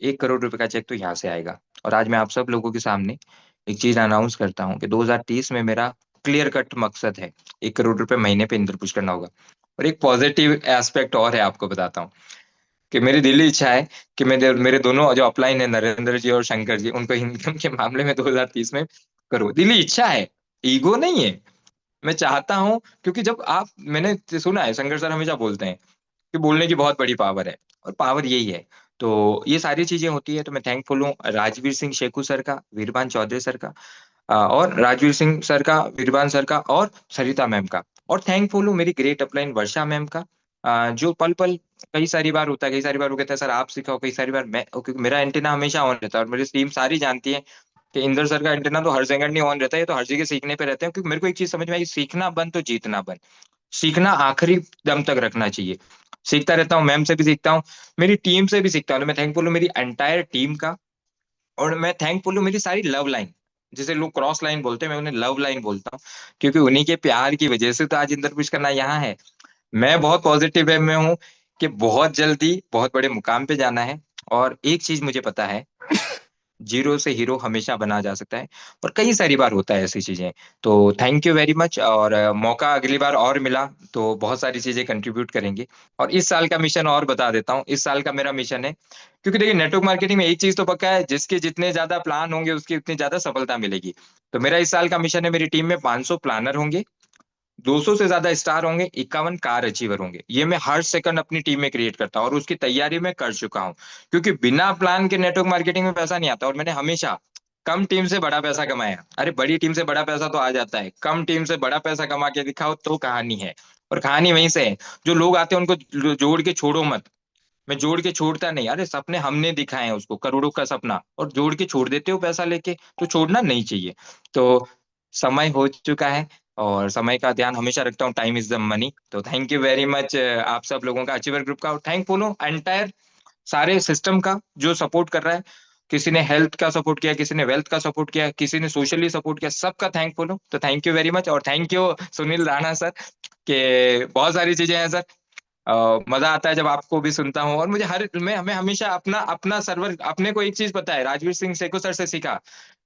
1 करोड़ रुपए का चेक तो यहाँ से आएगा। और आज मैं आप सब लोगों के सामने एक चीज अनाउंस करता हूँ कि 2030 में मेरा क्लियर कट मकसद है, 1 करोड़ रुपए महीने पे इंद्र पुश करना होगा। और एक पॉजिटिव एस्पेक्ट और है, आपको बताता हूँ कि मेरी दिली इच्छा है कि मेरे दोनों जो अपलाइन है, नरेंद्र जी और शंकर जी, उनको इनकम के मामले में 2030 में करो, दिली इच्छा है, ईगो नहीं है। मैं चाहता हूँ, क्योंकि जब आप, मैंने सुना है शंकर सर हमेशा बोलते हैं कि बोलने की बहुत बड़ी पावर है, और पावर यही है। तो ये सारी चीजें होती है, तो मैं थैंकफुल हूँ राजवीर सिंह शेखू सर का, वीरबान चौधरी सर का, और राजवीर सिंह सर का, वीरबान सर का, और सरिता मैम का। और थैंकफुल हूँ मेरी ग्रेट अपलाइन वर्षा मैम का, जो पल पल, कई सारी बार होता है, कई सारी बार वो कहता है सर आप सिखाओ, कई सारी बार मैं, क्योंकि मेरा एंटीना हमेशा ऑन रहता है, और मेरी टीम सारी जानती है कि इंदर सर का एंटीना तो हर सेकंड नहीं ऑन रहता है, तो हर जगह सीखने पे रहते हैं। क्योंकि मेरे को एक चीज समझ में आई, सीखना बंद तो जीतना बंद, सीखना आखिरी दम तक रखना चाहिए। सीखता रहता हूँ, मैम से भी सीखता हूँ, मेरी टीम से भी सीखता हूँ। मैं थैंकफुल हूँ मेरी एंटायर टीम का, और मैं थैंकफुल हूँ मेरी सारी लव लाइन, जिसे लोग क्रॉस लाइन बोलते हैं, मैं उन्हें लव लाइन बोलता हूँ, क्योंकि उन्हीं के प्यार की वजह से तो आज इंदर पुश करना यहाँ है। मैं बहुत पॉजिटिव वे में हूँ कि बहुत जल्दी बहुत बड़े मुकाम पे जाना है। और एक चीज मुझे पता है, जीरो से हीरो हमेशा बना जा सकता है, और कई सारी बार होता है ऐसी चीजें। तो थैंक यू वेरी मच, और मौका अगली बार और मिला तो बहुत सारी चीजें कंट्रीब्यूट करेंगे। और इस साल का मिशन और बता देता हूँ, इस साल का मेरा मिशन है, क्योंकि देखिए नेटवर्क मार्केटिंग में एक चीज तो पक्का है, जिसके जितने ज्यादा प्लान होंगे उसकी उतनी ज्यादा सफलता मिलेगी। तो मेरा इस साल का मिशन है, मेरी टीम में 500 प्लानर होंगे, 200 से ज्यादा स्टार होंगे, 51 कार अचीवर होंगे। ये मैं हर सेकंड अपनी टीम में क्रिएट करता हूँ, और उसकी तैयारी मैं कर चुका हूँ, क्योंकि बिना प्लान के नेटवर्क मार्केटिंग में पैसा नहीं आता। और मैंने हमेशा कम टीम से बड़ा पैसा कमाया, अरे बड़ी टीम से बड़ा पैसा तो आ जाता है, कम टीम से बड़ा पैसा कमा के दिखाओ तो कहानी है। और कहानी वहीं से है। जो लोग आते हैं उनको जोड़ के छोड़ो मत। मैं जोड़ के छोड़ता नहीं, अरे सपने हमने दिखाए हैं उसको, करोड़ों का सपना, और जोड़ के छोड़ देते हो पैसा लेके, तो छोड़ना नहीं चाहिए। तो समय हो चुका है, और समय का ध्यान हमेशा रखता हूँ, टाइम इज द मनी। तो थैंक यू वेरी मच आप सब लोगों का, अचीवर ग्रुप का, और थैंकफुल हूँ एंटायर सारे सिस्टम का जो सपोर्ट कर रहा है। किसी ने हेल्थ का सपोर्ट किया, किसी ने वेल्थ का सपोर्ट किया, किसी ने सोशली सपोर्ट किया, सबका थैंकफुल हूँ। तो थैंक यू वेरी मच, और thank you Sunil Rana sir, के बहुत सारी चीजें हैं सर। मजा आता है जब आपको भी सुनता हूँ, और मुझे मैं हमेशा अपना अपना सर्वर, अपने को एक चीज पता है, राजवीर सिंह सेको सर से सीखा,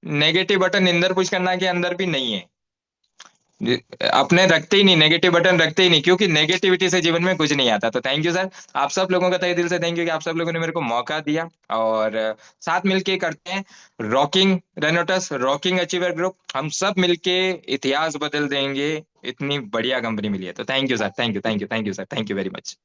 नेगेटिव बटन इंदर पुश करना के अंदर भी नहीं है। अपने रखते ही नहीं, नेगेटिव बटन रखते ही नहीं, क्योंकि नेगेटिविटी से जीवन में कुछ नहीं आता। तो थैंक यू सर, आप सब लोगों का तहे दिल से थैंक यू कि आप सब लोगों ने मेरे को मौका दिया, और साथ मिलके करते हैं रॉकिंग रेनोटस, रॉकिंग अचीवर ग्रुप, हम सब मिलके इतिहास बदल देंगे। इतनी बढ़िया कंपनी मिली है, तो thank you sir, thank you, thank you, thank you sir, thank you very much.